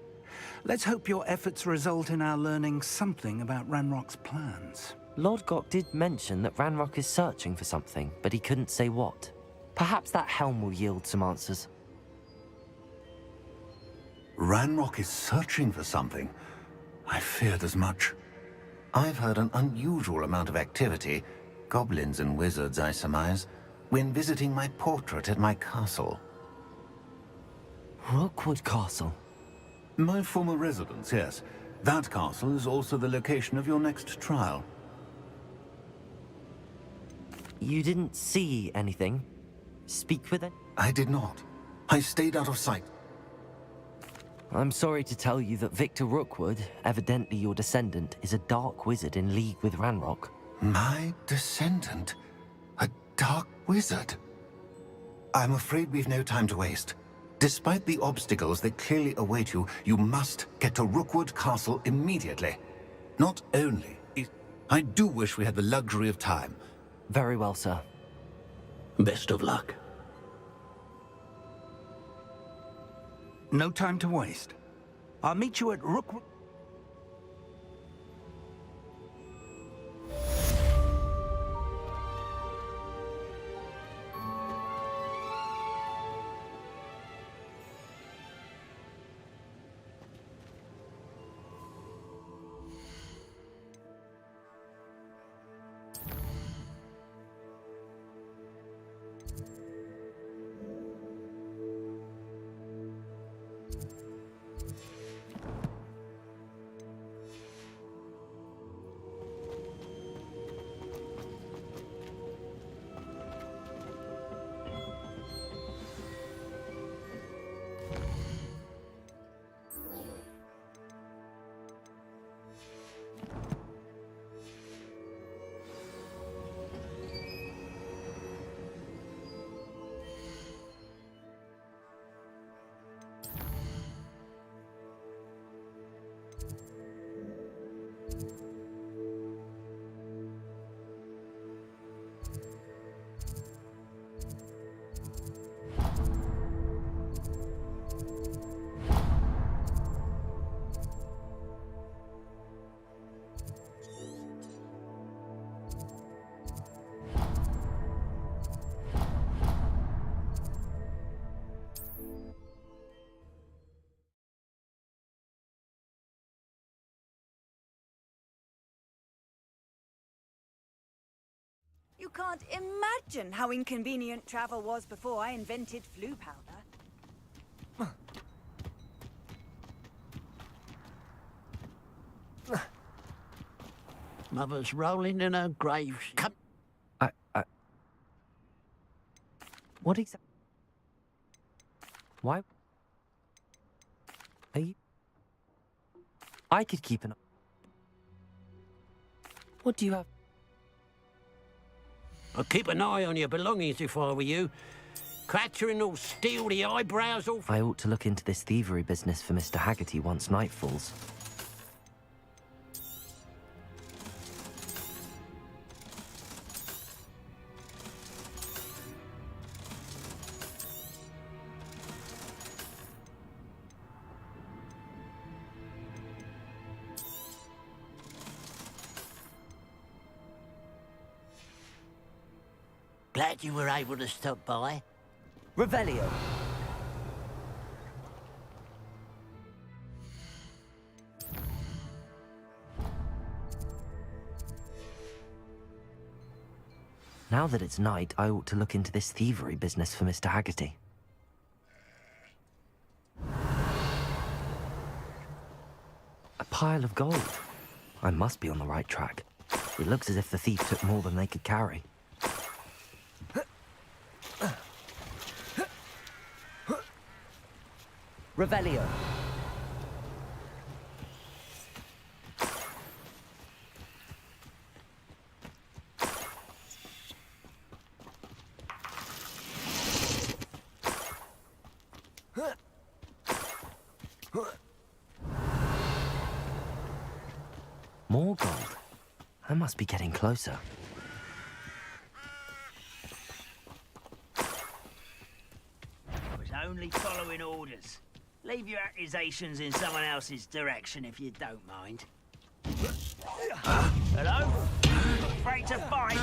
Let's hope your efforts result in our learning something about Ranrock's plans. Lodgok did mention that Ranrock is searching for something, but he couldn't say what. Perhaps that helm will yield some answers. Ranrock is searching for something. I feared as much. I've heard an unusual amount of activity, goblins and wizards, I surmise, when visiting my portrait at my castle. Rookwood Castle? My former residence, yes. That castle is also the location of your next trial. You didn't see anything? Speak with it? I did not. I stayed out of sight. I'm sorry to tell you that Victor Rookwood, evidently your descendant, is a dark wizard in league with Ranrock. My descendant? A dark wizard? I'm afraid we've no time to waste. Despite the obstacles that clearly await you, you must get to Rookwood Castle immediately. Not only I do wish we had the luxury of time. Very well, sir. Best of luck. No time to waste. I'll meet you at Rookwood. You can't imagine how inconvenient travel was before I invented flu powder. Mother's rolling in her grave. Come. What exactly? Why? Are you? I could keep an eye. What do you have? I'd keep an eye on your belongings if I were you. Clattering or steal the eyebrows off. I ought to look into this thievery business for Mr. Haggerty once night falls. Glad you were able to stop by. Revelio. Now that it's night, I ought to look into this thievery business for Mr. Haggerty. A pile of gold. I must be on the right track. It looks as if the thief took more than they could carry. Revelio. More gold. I must be getting closer. I was only following orders. Leave your accusations in someone else's direction if you don't mind. Hello? Afraid to fight?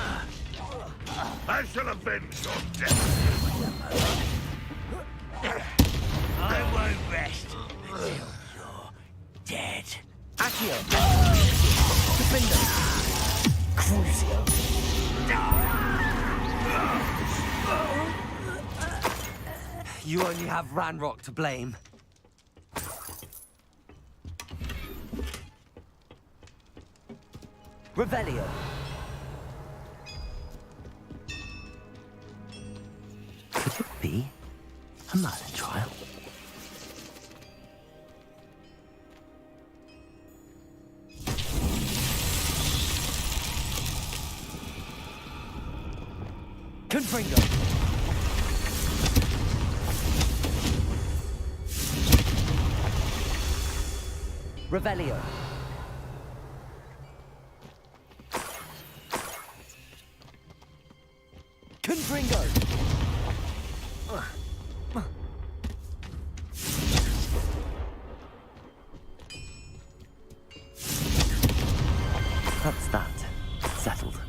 I shall avenge your death. I won't rest until you're dead. Accio. Defender. Crucio. You only have Ranrock to blame. Revelio. Could it be a Merlin trial? Confringo. Revelio. Confringo. That's that. Settled.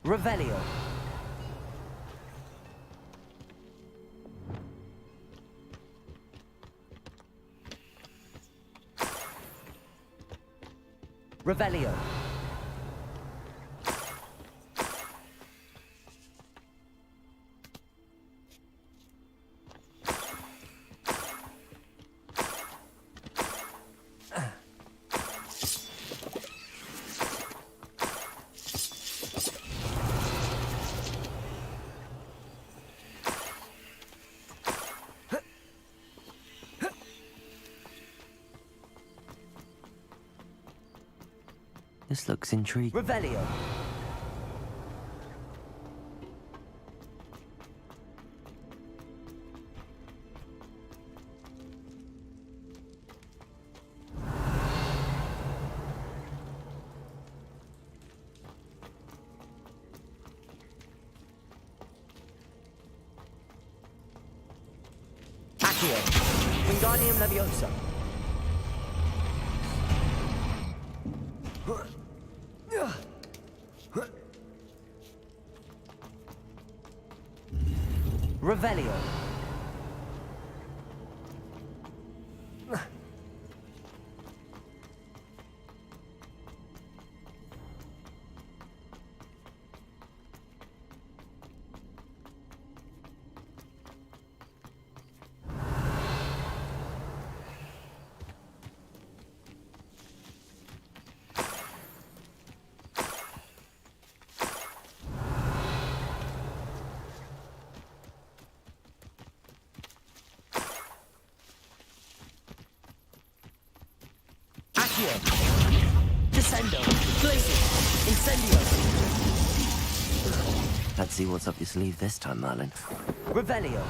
Revelio. Revelio. This looks intriguing. Revelio. Accio. Wingardium Leviosa. Revelio. Descendo. Glacier. Incendio. Let's see what's up your sleeve this time, Merlin. Revelio.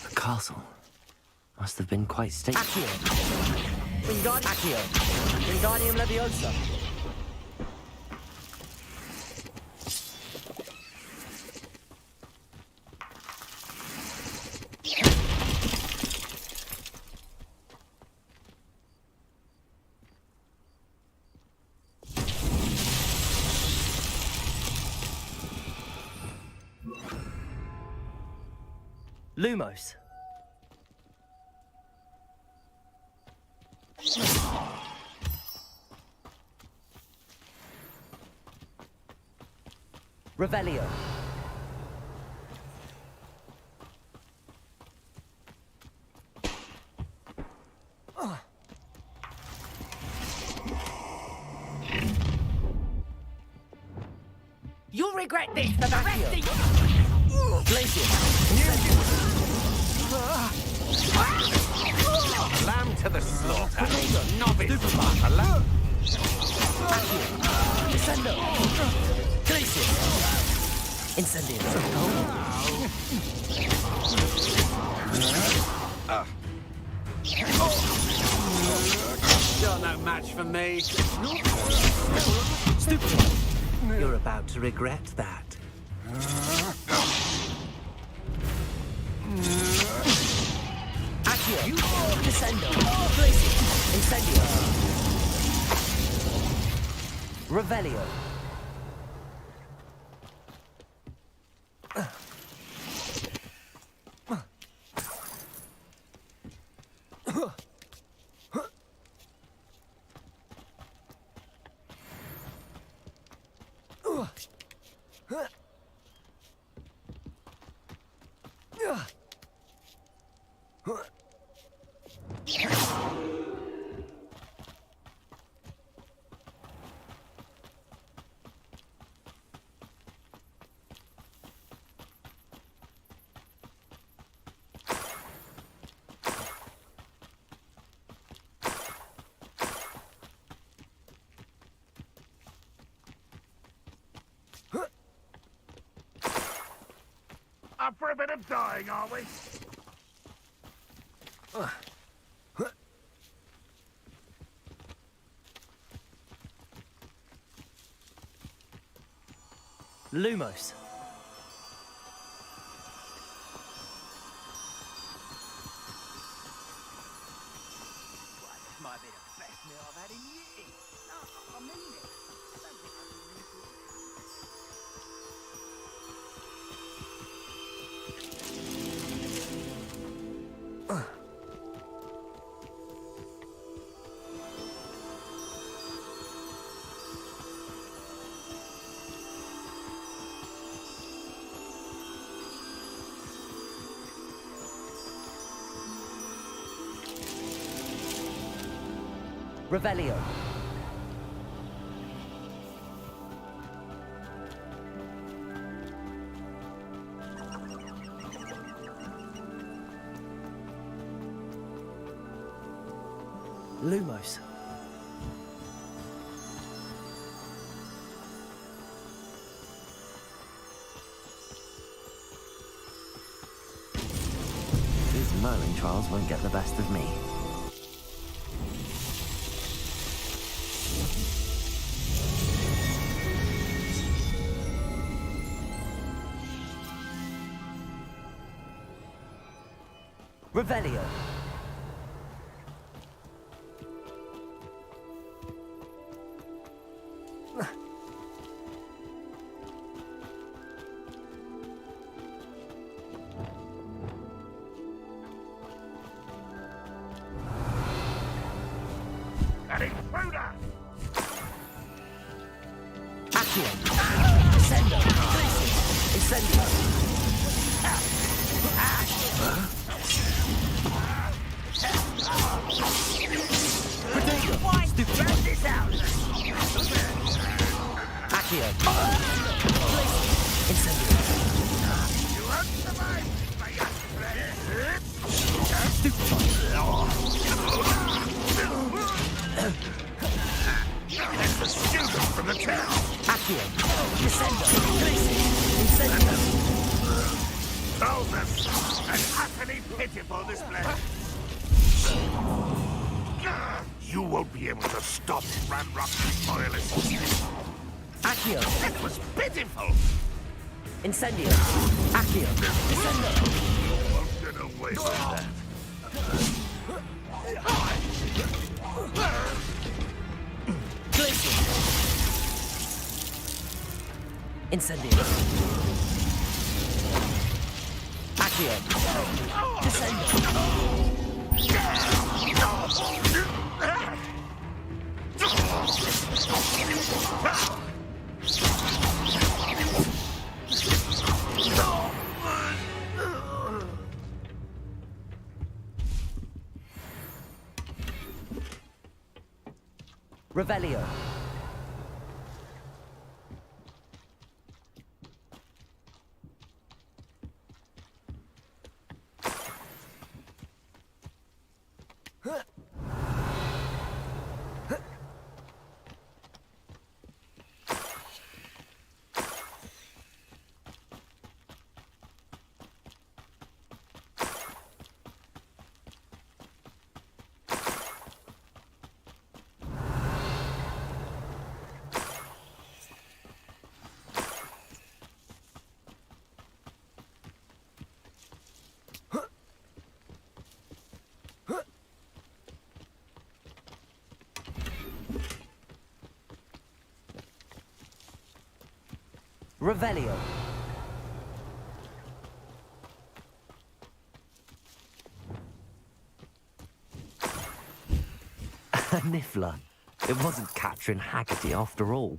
The castle must have been quite stately. Accio. Wingardium Leviosa. Lumos. Revelio. You'll regret this for the rest of your... Lamb to the slaughter. Novice Buffalo. Descendo. Glacier. Incendio. You're no match for me. Stupid. You're about to regret that. Accio. Descendo. Glacier. Incendio. Revelio. Up for a bit of dying, are we? Lumos. Might be the best meal I've had in years. No, I mean it. Don't think I can really do Revelio. Lumos. These Merlin trials won't get the best of me. Revelio. An intruder! Accio. Descendo. Incendio. Protego. Stupid. Drag this out! Accio. Incendio. You won't survive, my young friend! That's the student from the town! Accio. Descendo. Incendio. Thousands! An utterly pitiful display! You won't be able to stop Ranrock's loyalists! Accio. That was pitiful! Incendio. Accio. Descendo. You won't get away with that! Glacier. Incendio. Accio! Descendo! Revelio. Revelio. A Niffler. It wasn't Catherine Haggerty after all.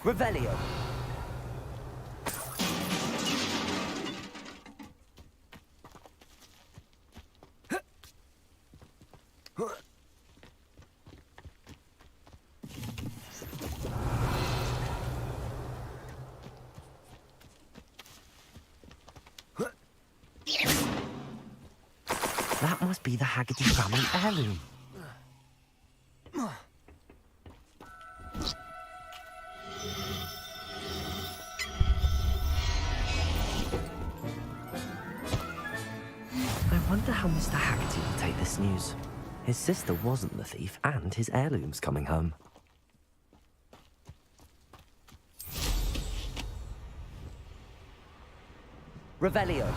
Revelio. That must be the Haggerty family heirloom. I wonder how Mr. Haggerty will take this news. His sister wasn't the thief, and his heirloom's coming home. Revelio.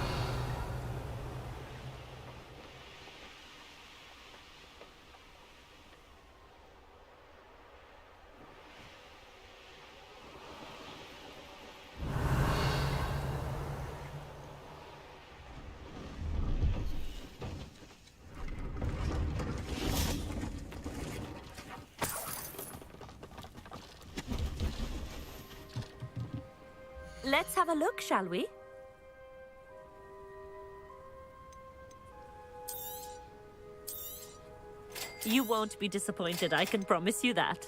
Let's have a look, shall we? You won't be disappointed, I can promise you that.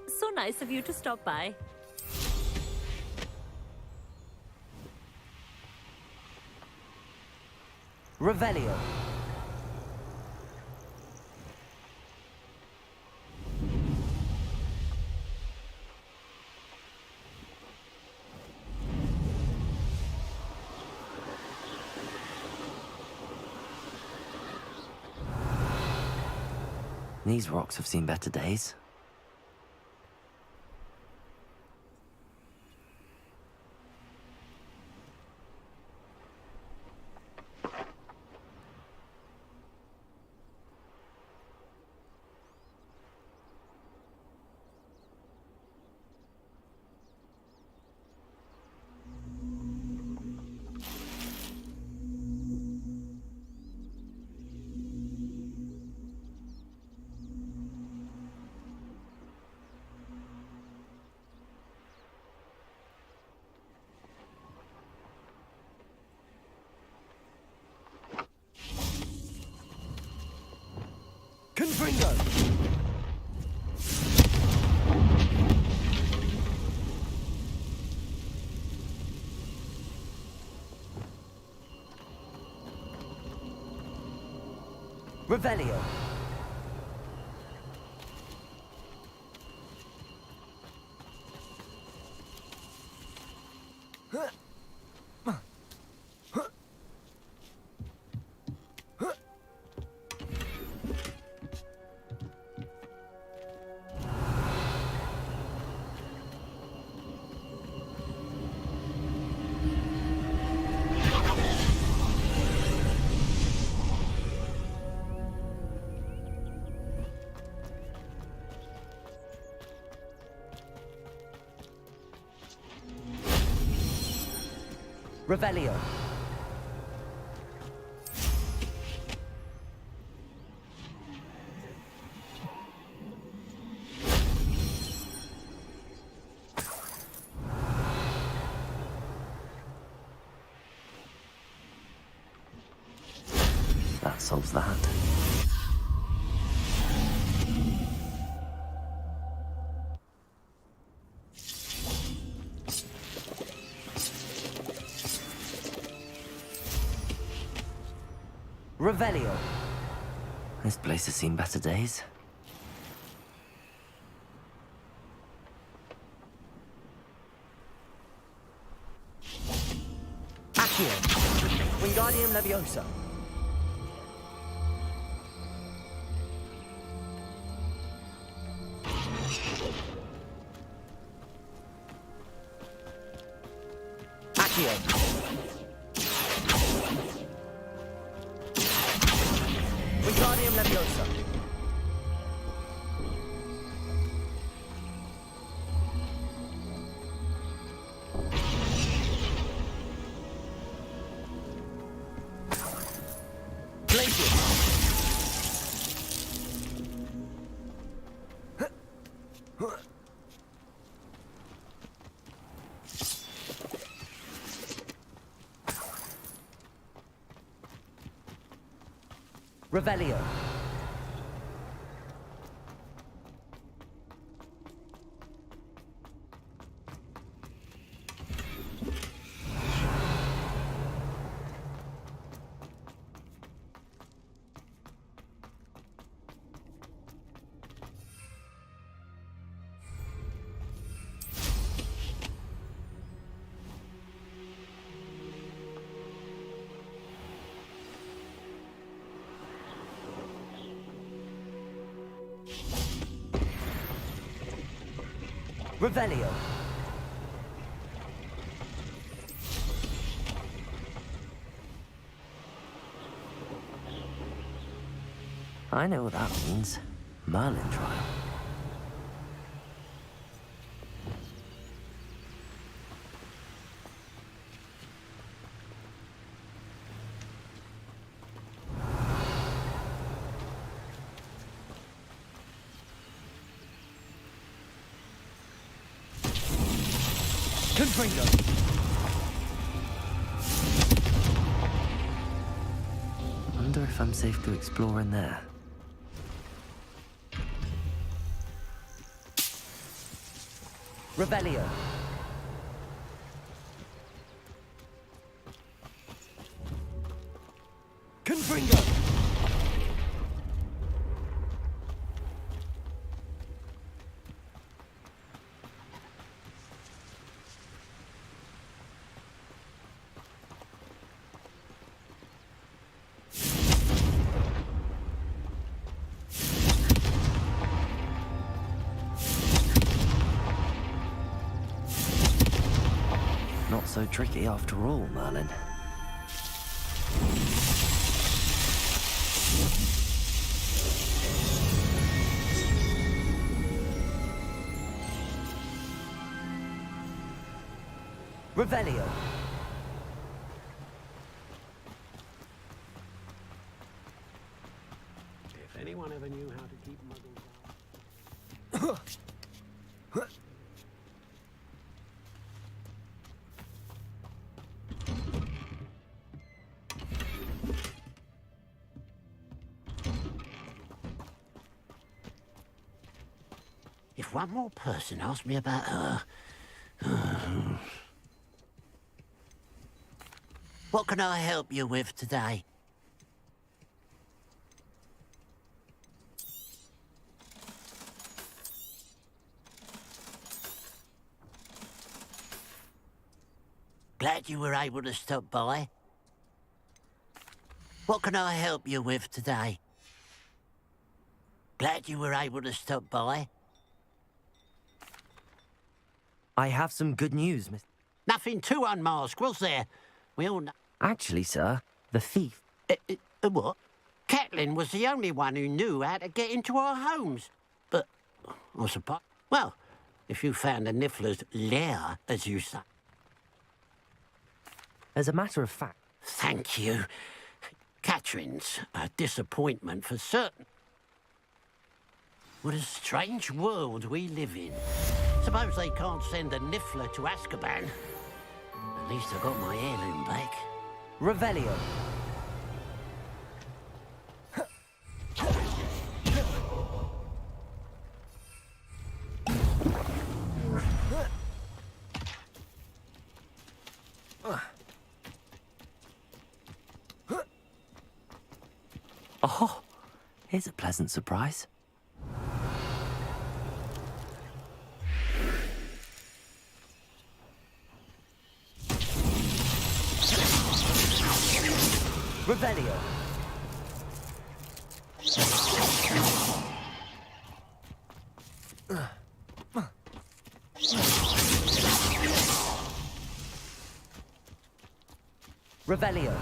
So nice of you to stop by. Revelio. These rocks have seen better days. Confringo! Revelio. Revelio. That solves that. Revelio. This place has seen better days. Accio. Wingardium Leviosa. Accio. Wingardium Leviosa. Glacius. Revelio. Revelio. I know what that means. Merlin trial. Confringo. Wonder if I'm safe to explore in there. Revelio. Confringo. Not so tricky after all, Merlin. Revelio. If anyone ever knew how to keep muggles out. If one more person asked me about her... What can I help you with today? Glad you were able to stop by. What can I help you with today? Glad you were able to stop by. I have some good news, Miss... Nothing too unmasked, was there? We all know... Actually, sir, the thief... What? Catelyn was the only one who knew how to get into our homes. But, I suppose... Well, if you found the Niffler's lair, as you say... As a matter of fact... Thank you. Catherine's a disappointment for certain. What a strange world we live in. Suppose they can't send a Niffler to Azkaban. At least I got my heirloom back. Revelio. Oh, here's a pleasant surprise. Revelio. Revelio.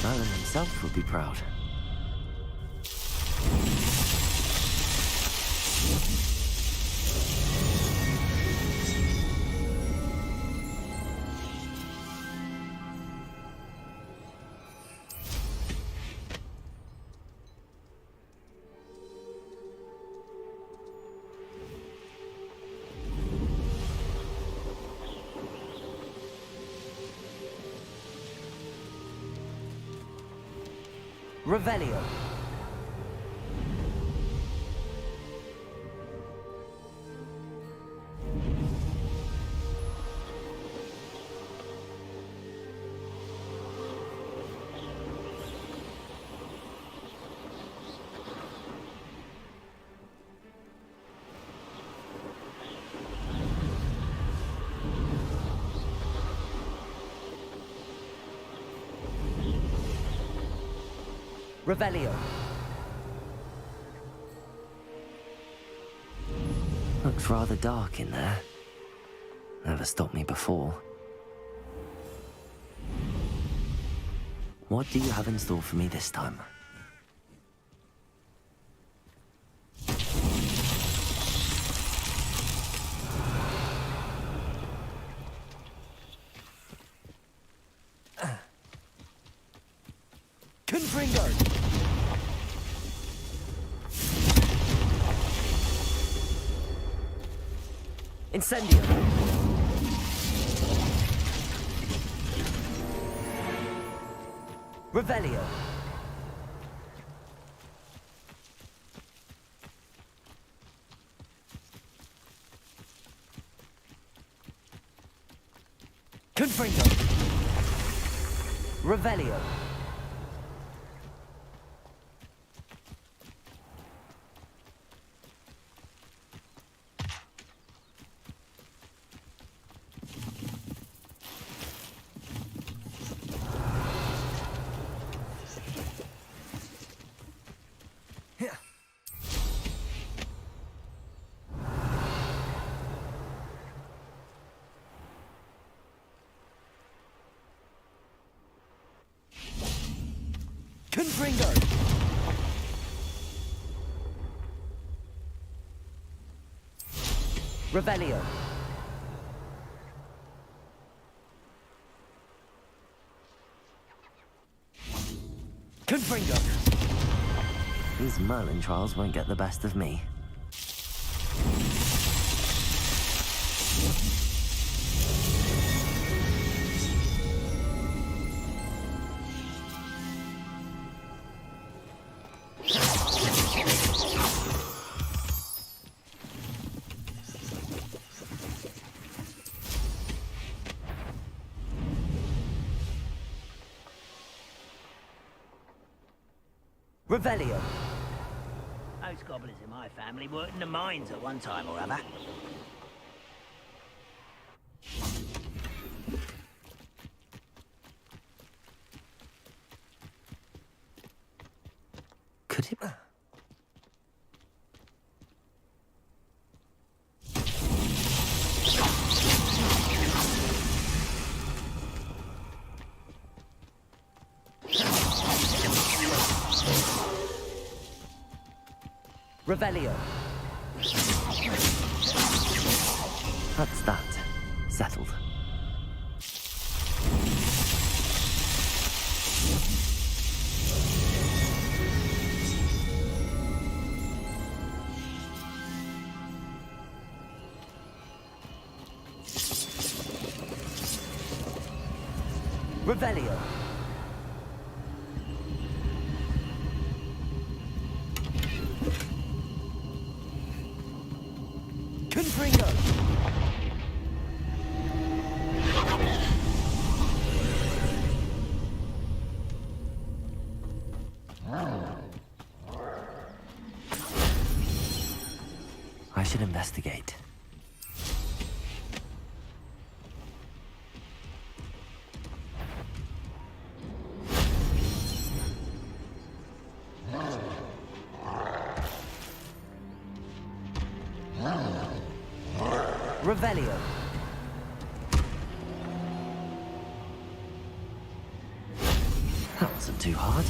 Merlin himself would be proud. Revelio. Revelio. Looks rather dark in there. Never stopped me before. What do you have in store for me this time? Confringo. Incendio. Revelio. Confringo. Revelio. Confringo. Revelio. Confringo. These Merlin trials won't get the best of me. Revelio. Those goblins in my family worked in the mines at one time or other. Could it... Revelio. That's that. Settled. Revelio. Confringo. I should investigate. Revelio. That wasn't too hard.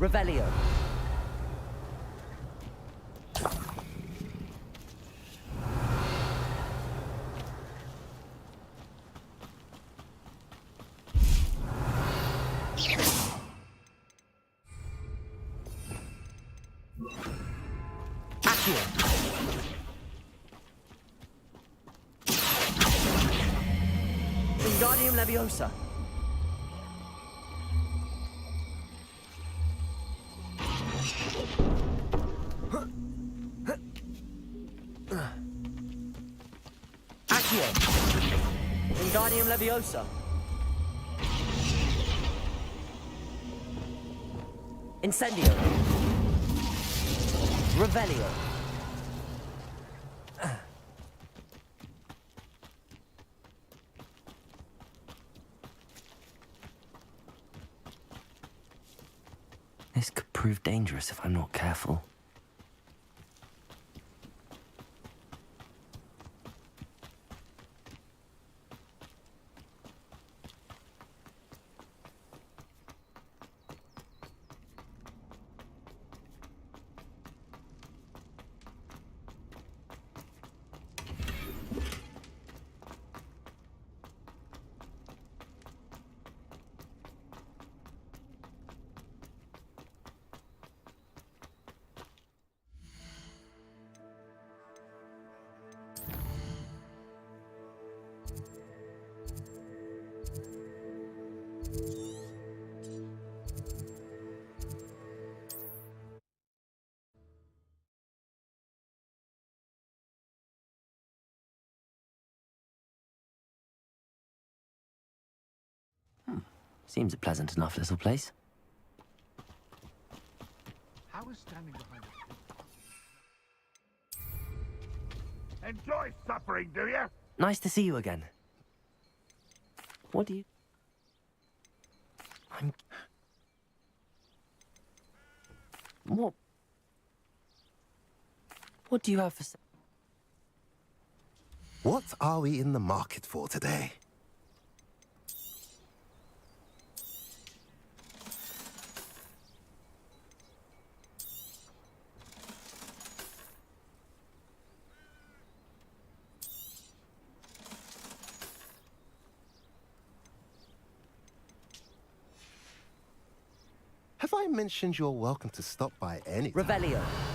Revelio. Accio. Wingardium Leviosa. Accio. Wingardium Leviosa. Incendio. Revelio. This could prove dangerous if I'm not careful. Seems a pleasant enough little place. How is standing behind it? Enjoy suffering, do you? Nice to see you again. What do you... What do you have for... What are we in the market for today? Have I mentioned you're welcome to stop by any time? Revelio.